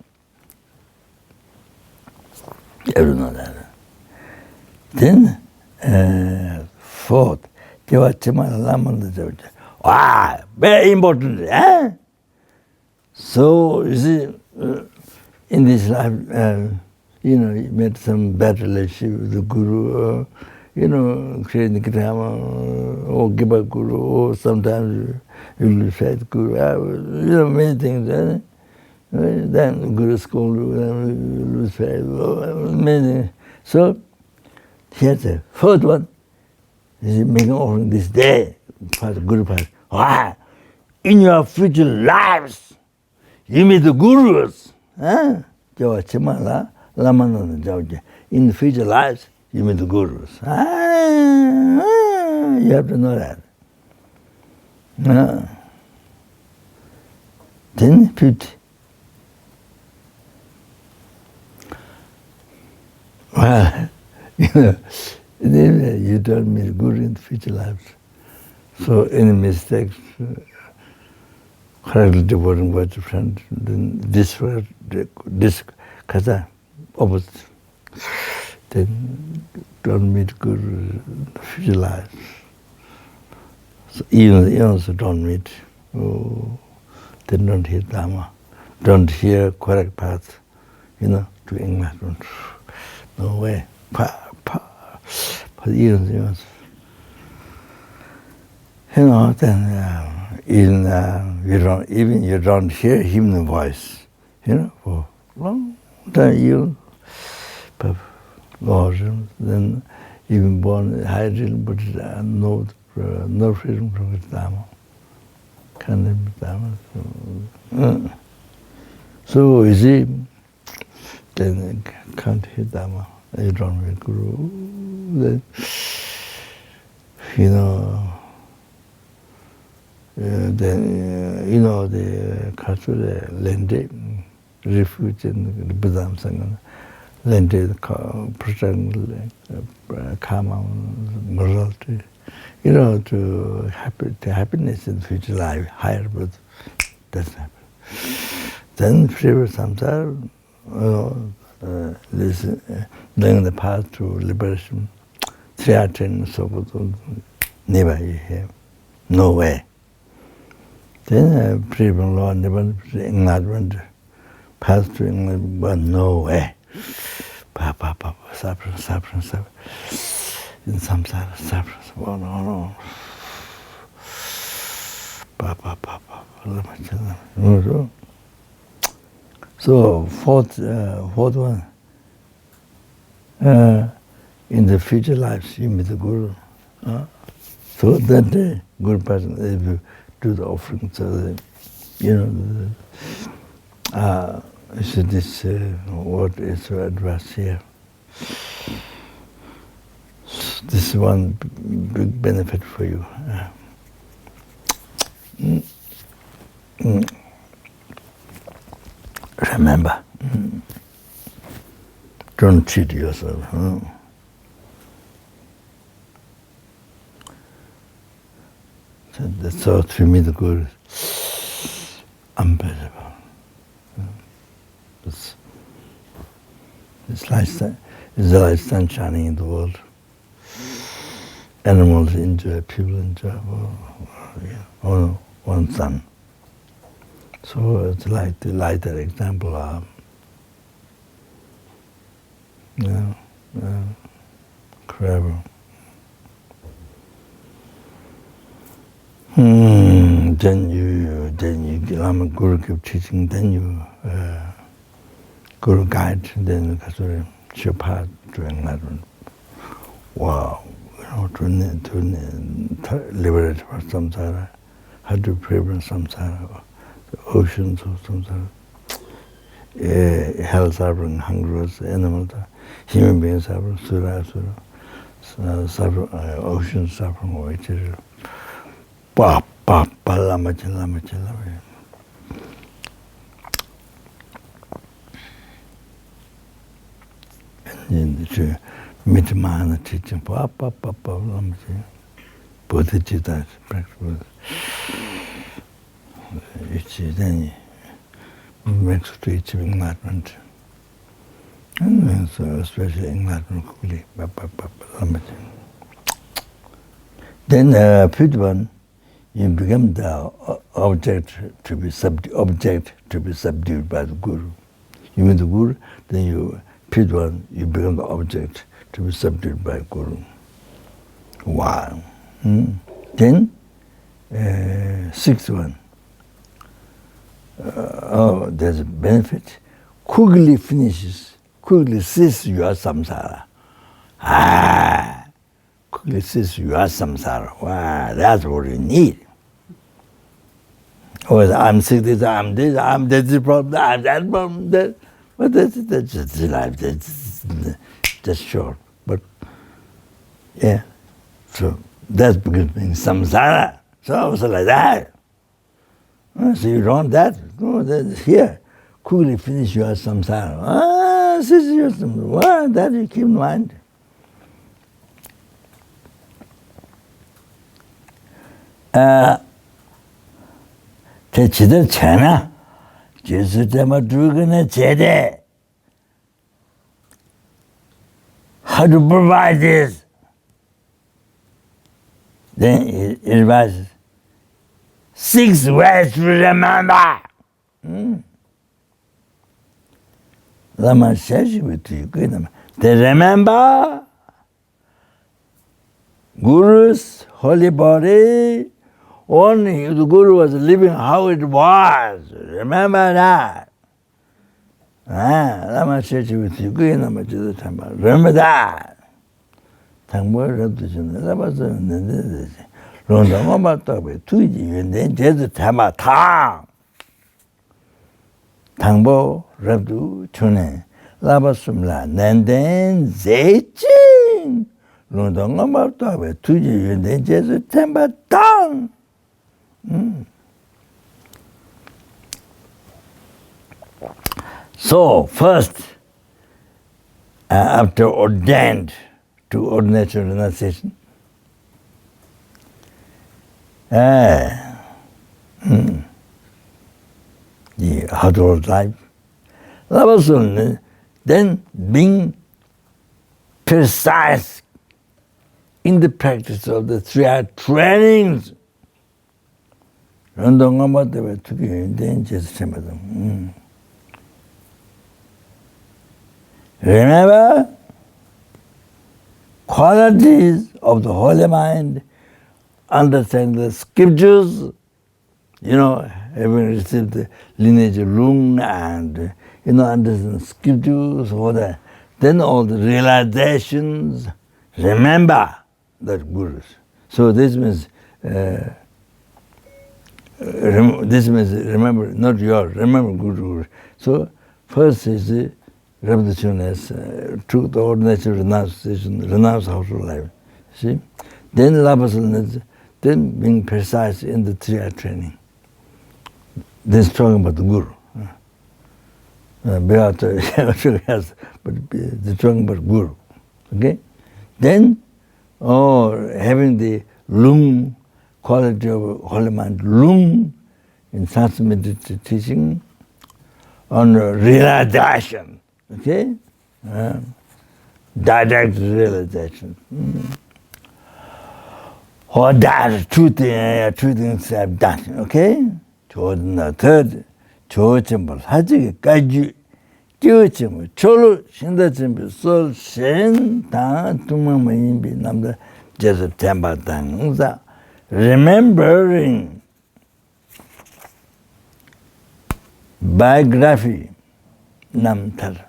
know that. Then, fourth, wow, very important. So, you see, in this life, you made some bad relationship with the Guru, creating the drama, or give a Guru, or sometimes you lose faith Guru, many things. Then the Guru scold you, lose faith, many things. So, here's the fourth one. Is making offering this day for the Guru Path. Wow! In your future lives, you meet the Gurus. In the future lives, you meet the Gurus. You have to know that. Then, fifth. Well, you don't meet Guru in the future lives. So any mistakes, correctly devoting word to friend, then this kata opposite. Then don't meet Guru in the future lives. So even also don't meet. Then don't hear Lama, don't hear correct path, to enlightenment. No way. But even then you don't hear human voice, for long time then even born high religion, but no freedom from his Dharma. So you see, then can't hear Dharma. You don't meet Guru. Then, the culture, the Lente, refuge in the Buddham Sangha, Lente, protect karma, morality, to happiness in the future life, higher birth, doesn't happen. Then, free samsara, laying the path to liberation, triathlon, so forth, never you have, no way. Then, freedom law, never enlightenment, path to enlightenment, but no way. Suffering. In samsara, suffering. Oh, no. So fourth one. In the future lives, you meet the Guru. So that day, Guru person, if you do the offering, so that, so this what is addressed here. This is one big benefit for you. Remember, don't cheat yourself. So that's so to me the Guru is unbearable. It's like the light sun shining in the world. Animals enjoy, people enjoy, one sun. So it's like the lighter example of, incredible. Then you Lama Guru keep teaching, then you Guru guide, then you Zopa to enlightenment. Wow, to liberate from samsara, how to prevent samsara, the oceans of samsara, hell suffering, hungers, animals, human beings suffering, sura, suffering, ocean suffering, etc. Lama. And then Mitmana teaching, Lama. Bodhicitta practice. Then makes to achieve enlightenment. And then so especially enlightenment quickly. Lama. Then fifth one, you become the object to be subdued by the Guru. You meet the Guru, then you fifth one, you become the object to be subdued by Guru. Wow. Then sixth one. There's a benefit. Quickly cease your samsara. Quickly cease your samsara. Wow, that's what you need. Or I'm sick, I'm this, I'm that problem, I'm that problem, that. But that's just life, that's just short. But yeah, so that's beginning samsara. So also like that. So you don't that. No, that's here. Quickly finish your samsara. Cease your samsara. Well, that you keep in mind. 대치들 채나 제수 때만 두고는 제대. How to provide this? Then it advises 6 ways to remember. Lama says with you, they remember Guru's holy body. Only the Guru was living how it was. Remember that. Lama says with you, remember that. 당보 랍두 촌에 라바숨라 낸덴 제칭 론동가 마타베 투지 연데 제스 템바당. So first, after ordained to ordinary renunciation, the hard life, then being precise in the practice of the 3 trainings. Remember, qualities of the holy mind, understand the scriptures, having received the lineage of Lung and, understand scriptures, all that. Then all the realizations, remember that Gurus. So this means, remember, not yours, remember Guru. So first is the repetition as took the ordination renunciation, renounce household life. See? Then Lama, then being precise in the 3-hour training. This talking about the Guru. But they're talking about Guru. Okay? Then, having the Lung, quality of holy mind, Lung, in Sanskrit teaching, on realization. Okay? Direct realization. Or that, two things I've done. Okay? Third, 조침을 하지까지 끼우침을 초로 신다침을 솔신 다 두마마인비 남다 제서 템바당자 remembering biography namtar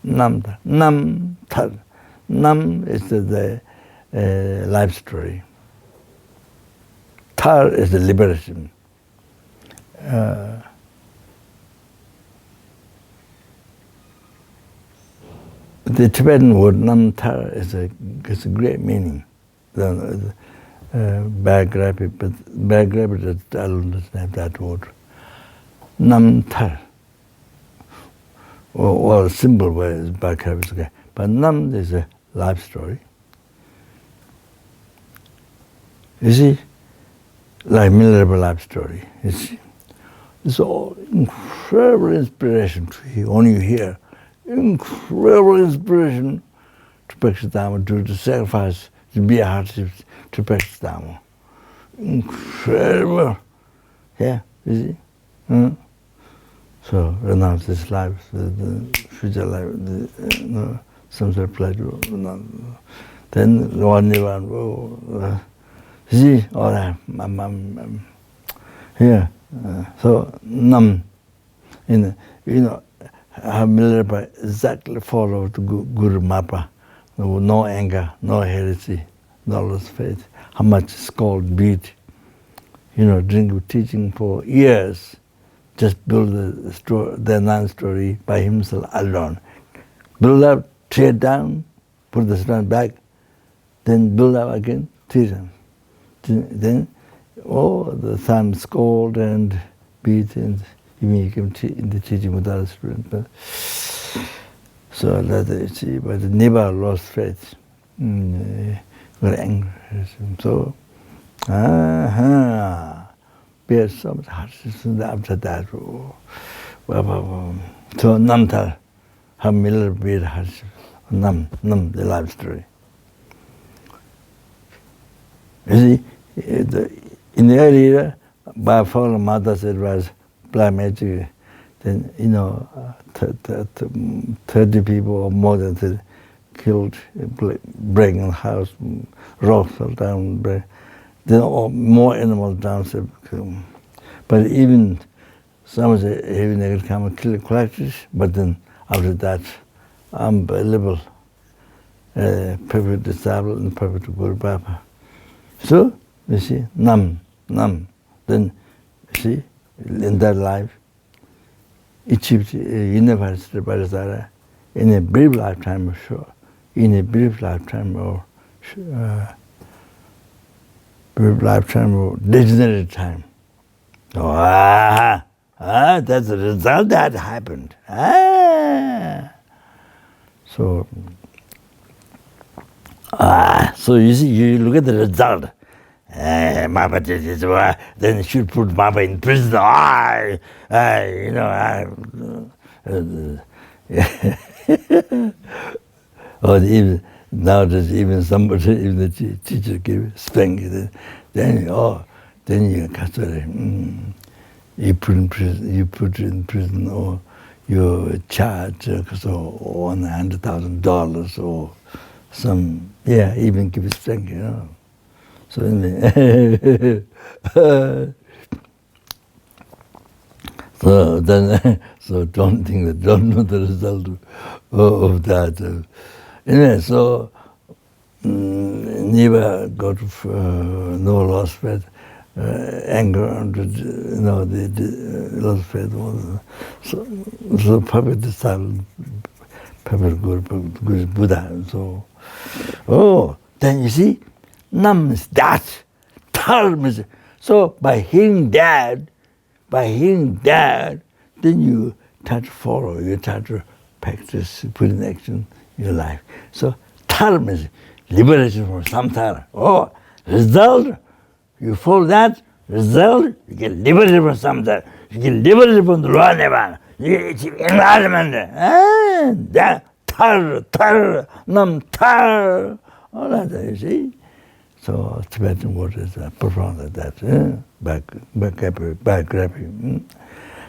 nam is the life story, tar is the liberation. The Tibetan word namtar is a great meaning. The biography, but biography I don't understand that word. Namtar. Or a simple way is biography is okay. But nam is a life story. You see, like miserable life story. You see, it's all incredible inspiration to hear. When you hear, incredible inspiration to practice Dharma, to sacrifice, to be a hardship, to practice Dharma. Incredible. Yeah, you see? So renounce this life, the future life, the samsara pleasure. Then one Nibbana, see, all that. Here, so nam, how Milarepa exactly followed Guru Mappa. No anger, no heresy, no lost faith. How much scold, beat, drink teaching for years. Just build the non-story by himself alone. Build up, tear down, put the stone back, then build up again, tear down. Then, the son scold and beat, and even you can in the teaching without a student. But so that you see, but never lost faith. Got angry. So, bear so much hardship after that. So namtar, how Miller bear hardship. Nam, the life story. You see, in the early era, by following Mata's advice, black magic, then 30 people or more than 30 killed, breaking the house, rocks fell down, then more animals down. But even some say even they could come and kill the collectors, but then after that, unbelievable, perfect disciple and perfect Guru Papa. So, you see, nam. Then, you see, in that life, achieved universal Parisara in a brief lifetime or sure. In a brief lifetime or degenerate time. That's the result that happened. So you see, you look at the result. Mama did this, then you should put Mama in prison. Or even nowadays, even somebody, even the teacher give spank, then you custody. You put in prison, or you charge so $100,000 or some, yeah, even give it strength, you know. So so then, so don't think that, don't know the result of that. Anyway, so never got no lost faith, anger, the lost faith was so perfect disciple, perfect good Buddha. So, then you see, nam is that, tar means, so by hearing that, then you try to follow, you try to practice, put in action your life. So tar means liberation from samsara. Result, you follow that, result, you get liberated from samsara. You get liberated from the Lord Nirvana. You get enlightenment. That tar, nam tar, all that, you see. So Tibetan word is profound like that, backgrabbing.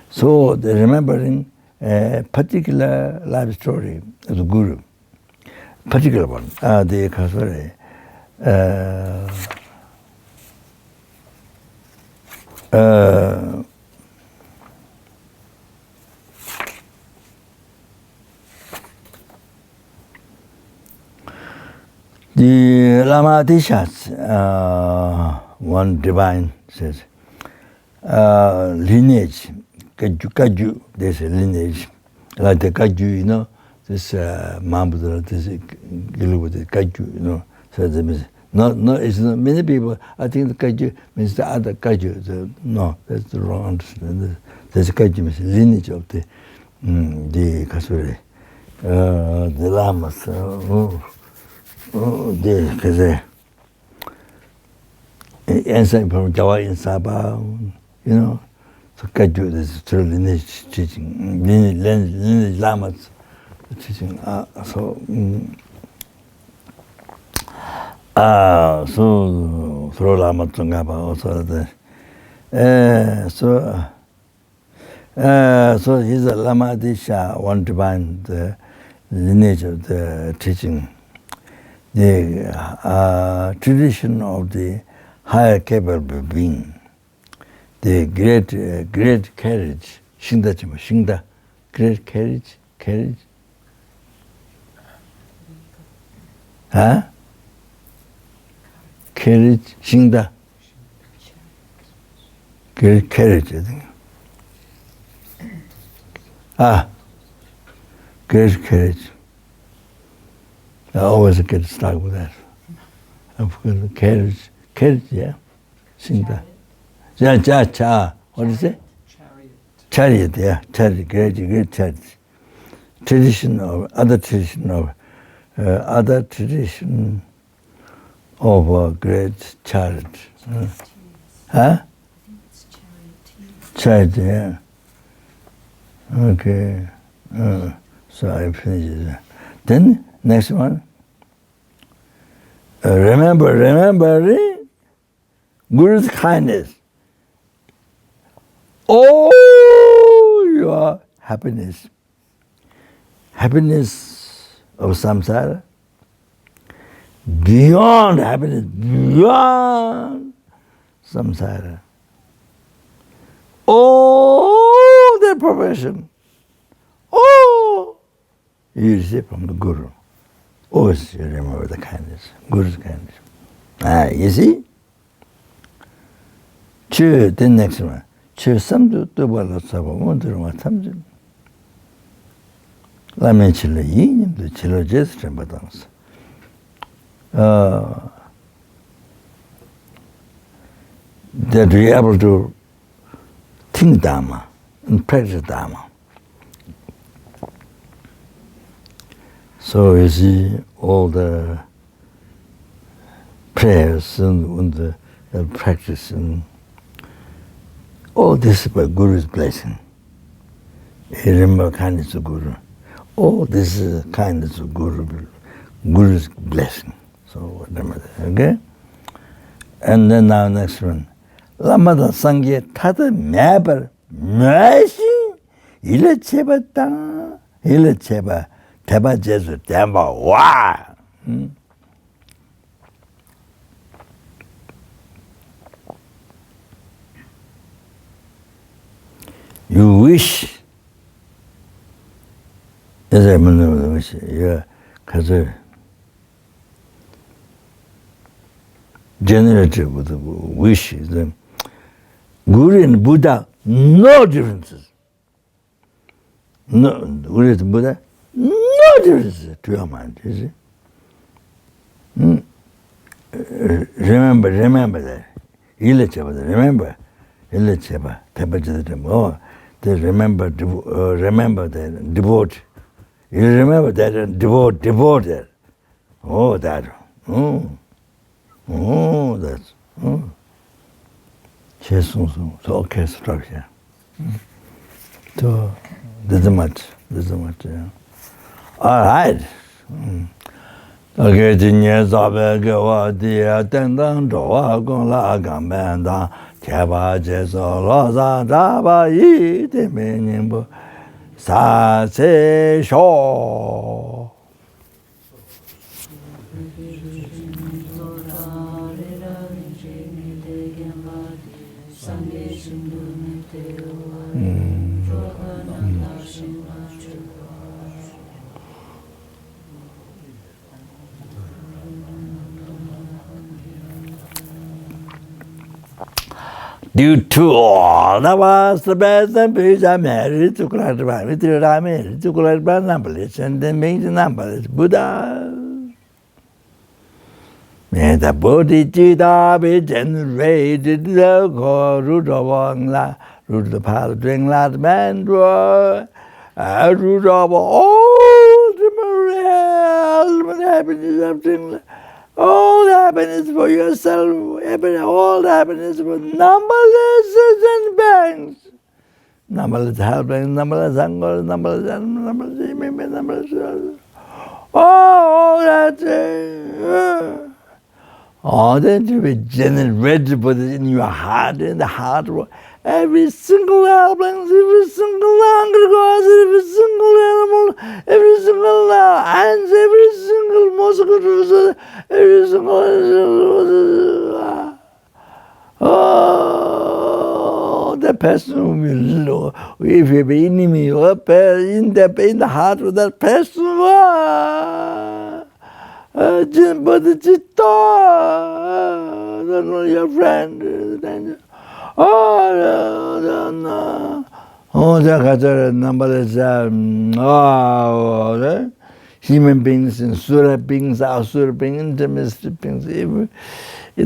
So they're remembering a particular life story of the Guru, particular one. The Kaswari, the Lama teaches, one divine says, lineage, kaju, there's a lineage, like the kaju, you know, this Mahamudra, this Gilu, the kaju, you know, so that means, it's not many people, I think the kaju means the other kaju, no, that's the wrong understanding. There's a kaju means lineage of the Kasuri, the Lamas, because answering from Jawa in Sabah, you know, so Kaju is through lineage teaching, lineage Lamas teaching. So through Lama Tsongkhapa also so he's a Lama Disha, one divine, the lineage of the teaching. The tradition of the higher capable being, the great courage, Shingda, great courage, courage, Shingda, great courage, I think. Great courage. I always get stuck with that. I forgot the carriage, yeah. Shingda. What is it? Chariot, yeah. Chariot, great chariot. Tradition of great chariot. Chariot, yeah. Okay. So I finish it. Then next one. Remember Guru's kindness. All your happiness of samsara, beyond happiness, beyond samsara. All their profession, you receive from the Guru. Always you remember the kindness, Guru's kindness. You see? The next one. Samdu Tubala Saba Mundurma Tamjim. Lamin Chilla Yinim, the Chilla Jestrin Badans. That we are able to think Dharma and practice Dharma. So you see all the prayers and the practice and all this by Guru's blessing. Remember kindness of Guru. All this is kindness of Guru's blessing. So remember that, okay? And then now next one. Lamada Sangye Tata Mabar Mercy ile cheba ta, ile cheba, teba jesu, temba, wa. You wish, as I wish, yeah, because generative with the wish is the Guru and Buddha, no differences. No, Guru and Buddha, no differences to your mind, you see. Remember that. Remember. Oh, they remember that, devote. You remember that and devote that. Oh, that. Oh, that's. So okay structure. So this much, yeah. All right. Okay, 今年早白给我的等等着我公拉干班当，天把接受罗上扎把一的命人不三岁少。Due to all that was the best and peace I married to Kratman, I married to Kratman numberless, and then made the numberless Buddha. May the Bodhicitta be generated, the root of Wangla, root of the path, drink last man, root of all the morale, happiness of things. All happiness for yourself, all happiness for numberless and banks. Numberless helpings, numberless hunger, numberless all that. All that to be generated in your heart, in the heart. Every single helping, every single hunger cause, every single animal, every single ants, every single mosquito, every single. Oh, the person will, if you be enemy or in the heart of that person, but it's your friend. Oh, the numberless human beings and sura beings, asura beings, intermediate beings, in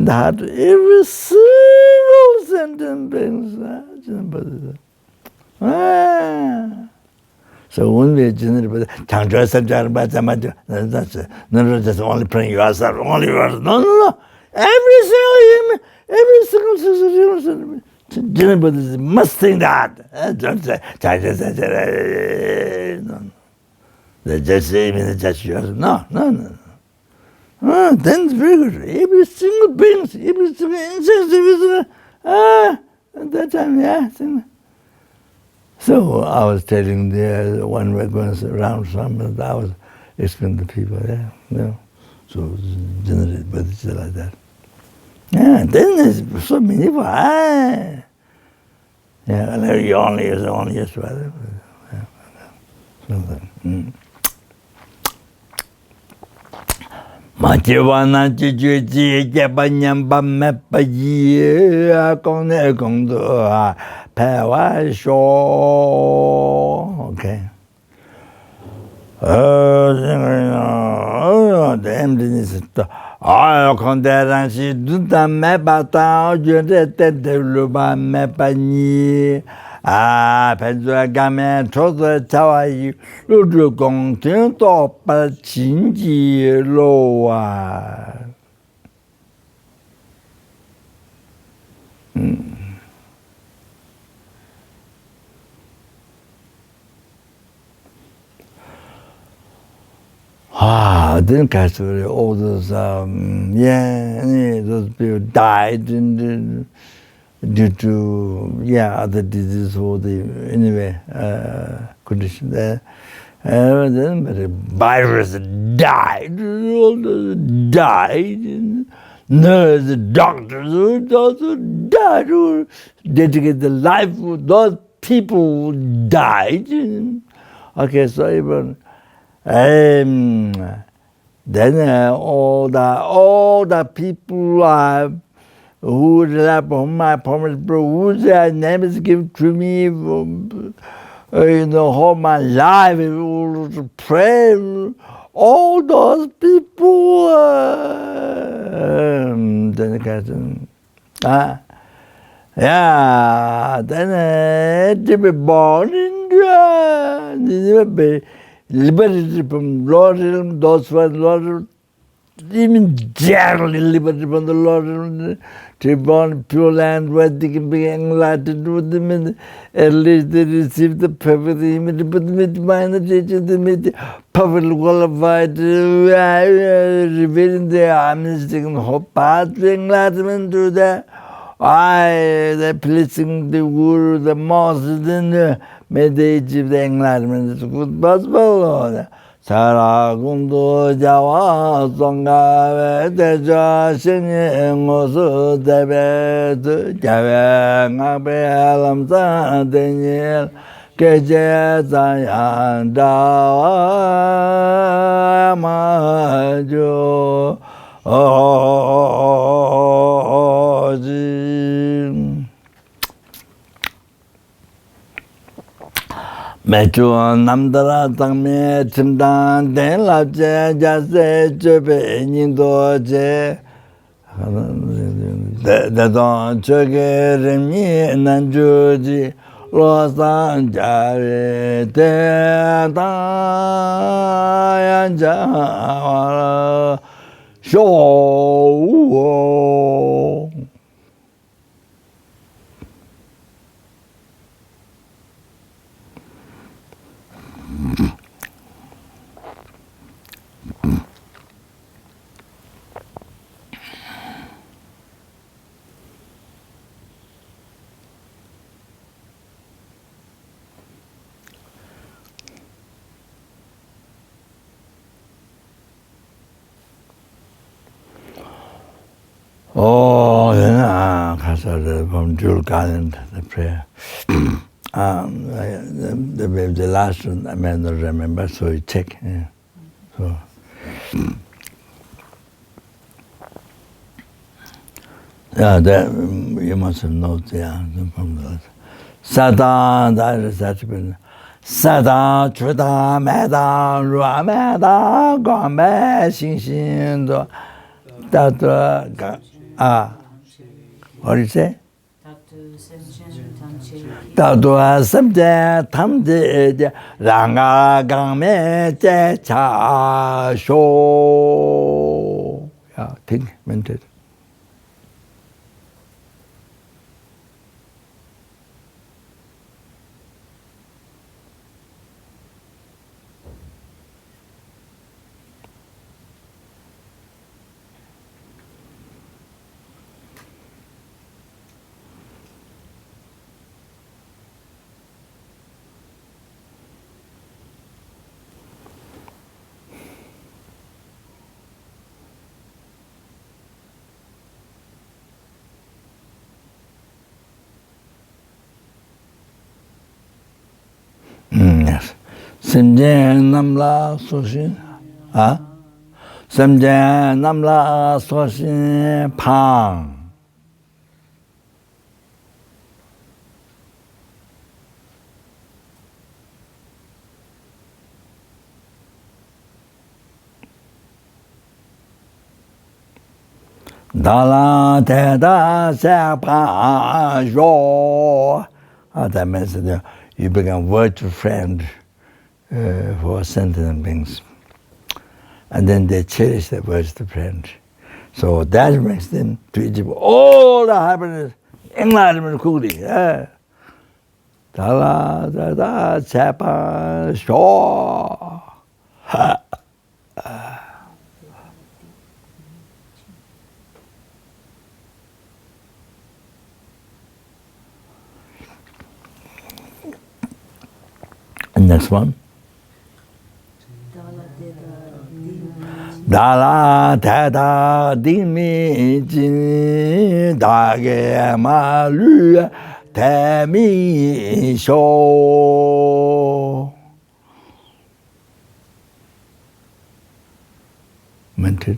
the heart, every single sentence beings. So when we generate, that's it. No, just only praying yourself, only yourself. No. Every single human generate must think that. Don't say, they just say, just yourself. No. Then it's very good. Every single being, every single insect, every single, at that time, yeah. So I was telling the one we're going around some, I was explaining to people, so generate, but it's like that. Yeah, then there's so many people, you only use brother. Machiwana chichuji jabanyamba mepayi kone kongdo pewa sho. Okay. The emptiness. Konderansi duta mebata ojurete deluba mepani. Penzo game todo tawayi ludu gongtin to pa chinji loa. Then all those, those people died and due to other diseases or the condition there. Then the virus died, all died. Nurses, doctors also died, who dedicated their life for those people who died. Okay, so even then all the people who rely on my promise, whose name is given to me, all my life, to pray, all those people, then to be born in be liberated from Lord, those who are Lord, even generally liberated from the Lord, to be born pure land where they can be enlightened with them, and at least they receive the perfect image, but the mind teaches them perfectly qualified, revealing their mystic and hope path to enlightenment to the they're pleasing the Guru, the Master, then may they achieve the enlightenment as good possible. Saragundu Jawa Songa Teja Shinye Ngosu Tebe Jawe Ngabe Alam Sa Denyel Keje Zayan Dawa Majo 매주 남들아 땅에 침단 된 라제 자세 접에 인도제 대도 저게름이 난주지 로산 자레 대다얀자 쇼 가사를 from Jewel Garland, the prayer. The last one I may not remember, so you check. Yeah. So, that you must note, from those. Sada, that is that. Sada, Chuda, Meda, Rua, Meda, Gombe, Xing, that, what do you say? Tatua Samja Tamde Ranga Game Cha Sho. Yeah, think, mental. Yes. Samjen Namla Soshin. Samjen Namla Soshin Pang. Dala Teda Sapa Jo. That means that you become virtual friend for sentient beings. And then they cherish their virtual friend. So that makes them to achieve all the happiness, enlightenment quickly. Dala Teda Sapa Jo. Next one. Dala Teta Dimi Jin Dage Malu Temi Sho. Meant it.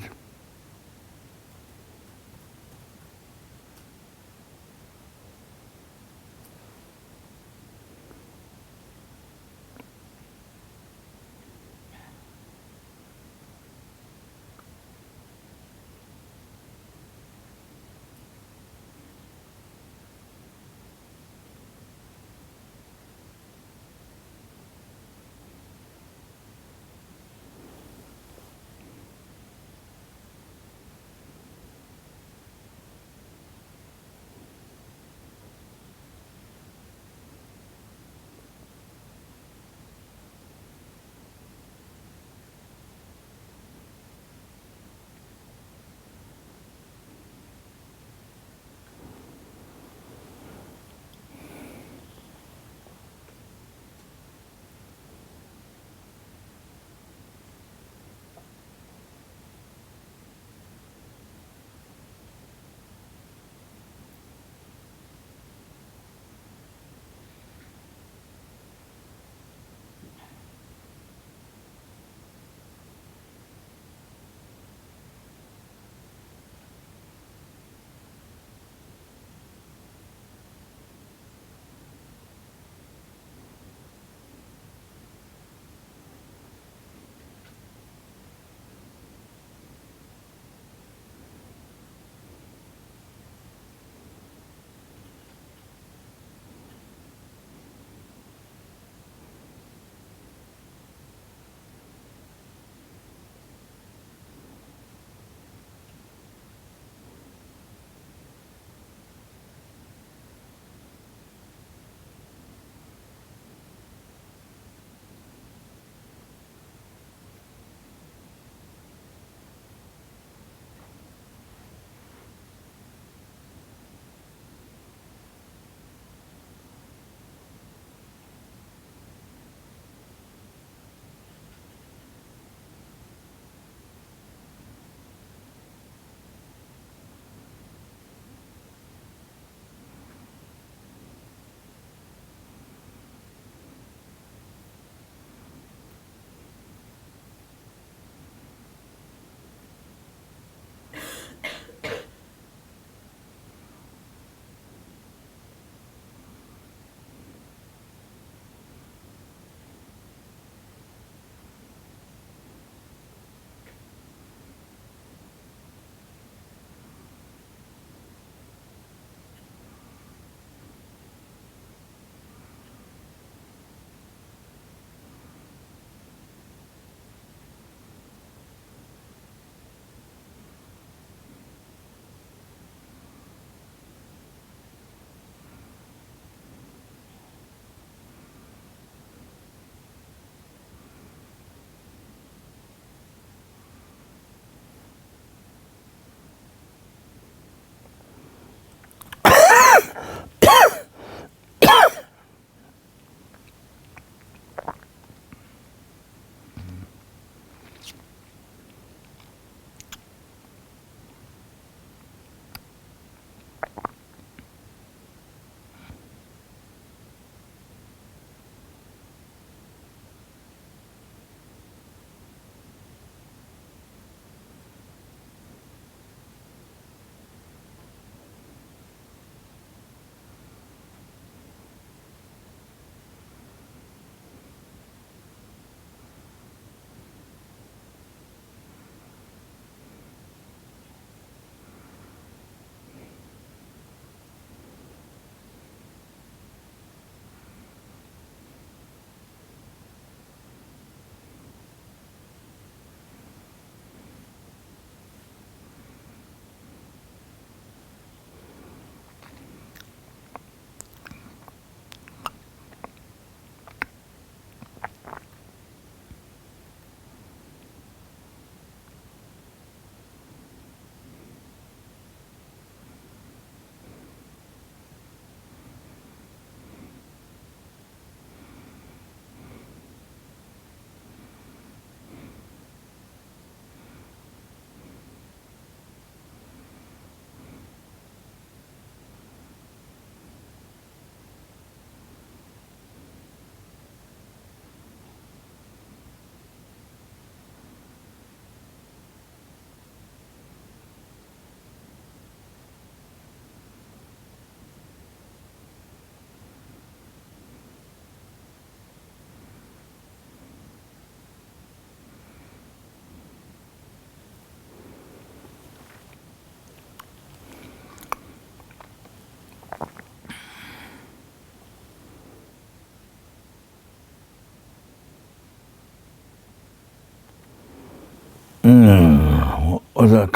What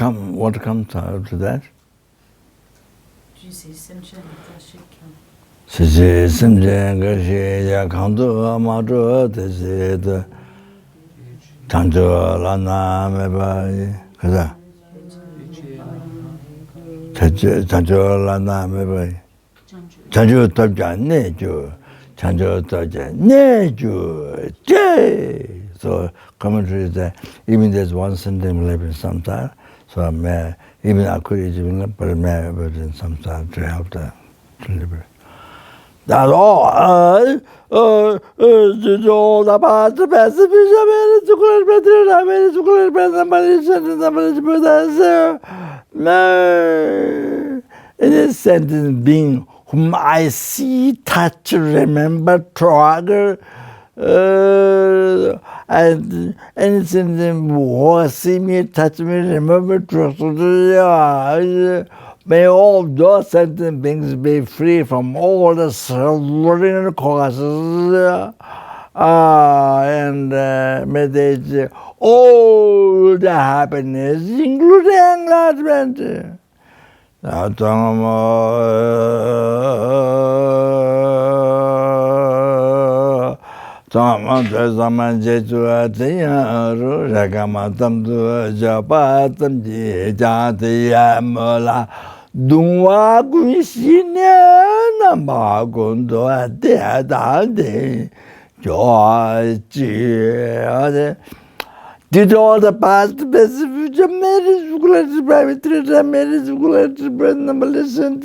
comes out of that? Do you see Simchen Kashikam? Sisi simchen kashi ya kanto ma zho te se de chancho la na me ba kaza chancho la na me ba chancho tab ja ne ju chancho tab ja ne ju je. So commentary is that even there's one sentence left in samsara, so even I could even but in samsara to help to liberate. That's all. The past, the best, the in this sentence, being whom I see, touch, remember, trigger, and anything who see me, touch me, remember, trust, may all those sentient beings be free from all the suffering causes, and may they see all the happiness, including enlargement. Zaman Jetua Tiyaru, Rakamatam to Japatam Jatiamala, Dunwa Guisinia, Namagundo at the Adade, George. Did all the past best future marriage, private marriage, numberless and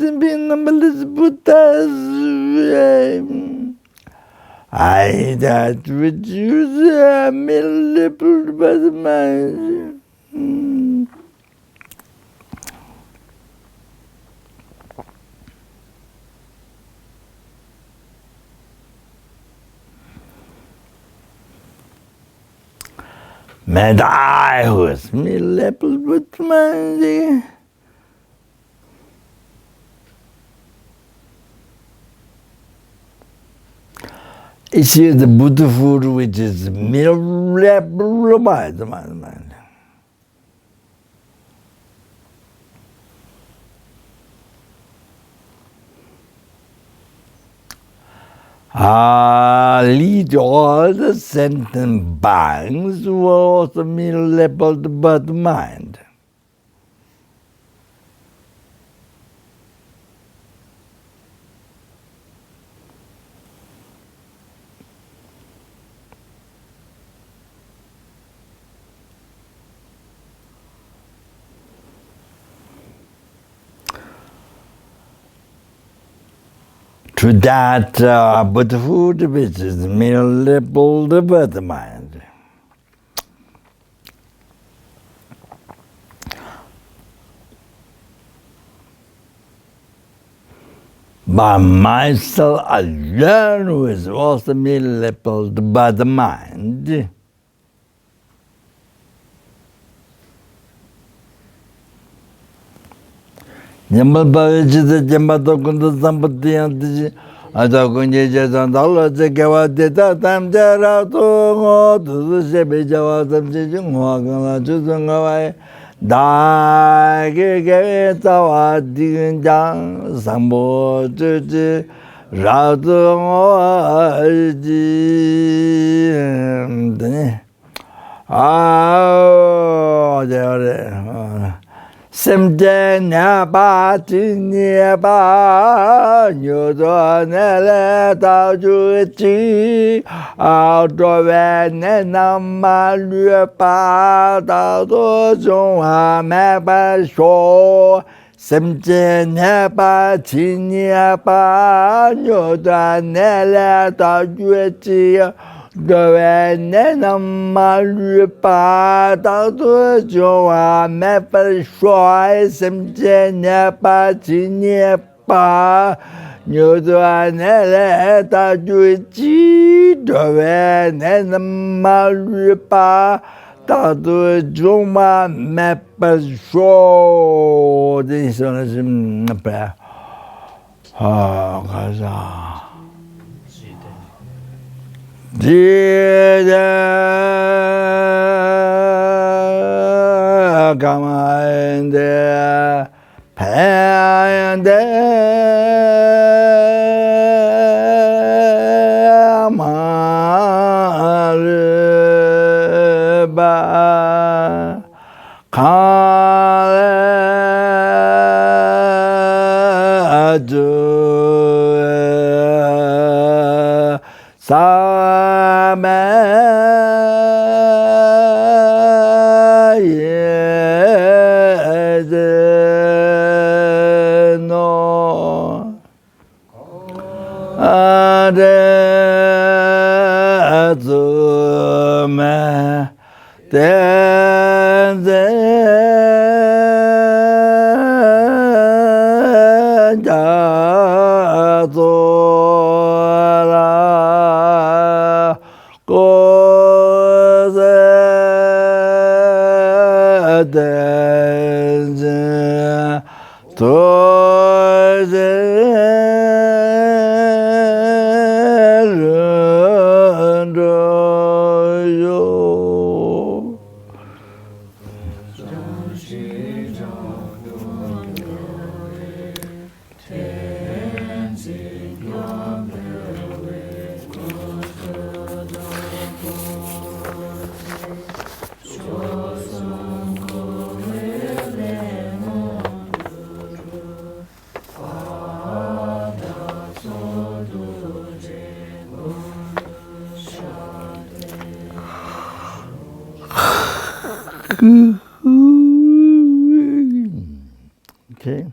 numberless Buddhas. I that which use a middle by the mind. Mad I was middle with my. It's here the Buddha food which is middle by the mind. Lead all the sentient beings who are also middle-leveled but mind. To that Buddha food which is middle-leveled but the mind. By myself alone who is also middle-leveled by the mind. Nyambal Bhaviji the Jambato Kunda Sampati Antichi Atakunji Jason Dala Chekawa Deta Tam Jarato to the Shebi Javatam Chijung Wakala Chusungawai Dagi Gavitawa Diginjang Sambo Chuchi Ratu Aji Simte Nyapa Tinyapa Nyudo Nele Tao Chuchi Autove Nenama Lupa Tao To Chungha Mepa Sho Simte Nyapa Tinyapa Nyudo Nele Tao Chuchi Dove Nenama Lupa Tao To Chungha Mepa Sho Simte Nyapa Tinyapa Nyudo Nele Tao Chuchi Dove Nenama Lupa Tao To Chungha Mepa Sho. This is a prayer. Gaza. Jida Sama yedeno adezume tenze jazora koze tenze toze rundoyo. Okay.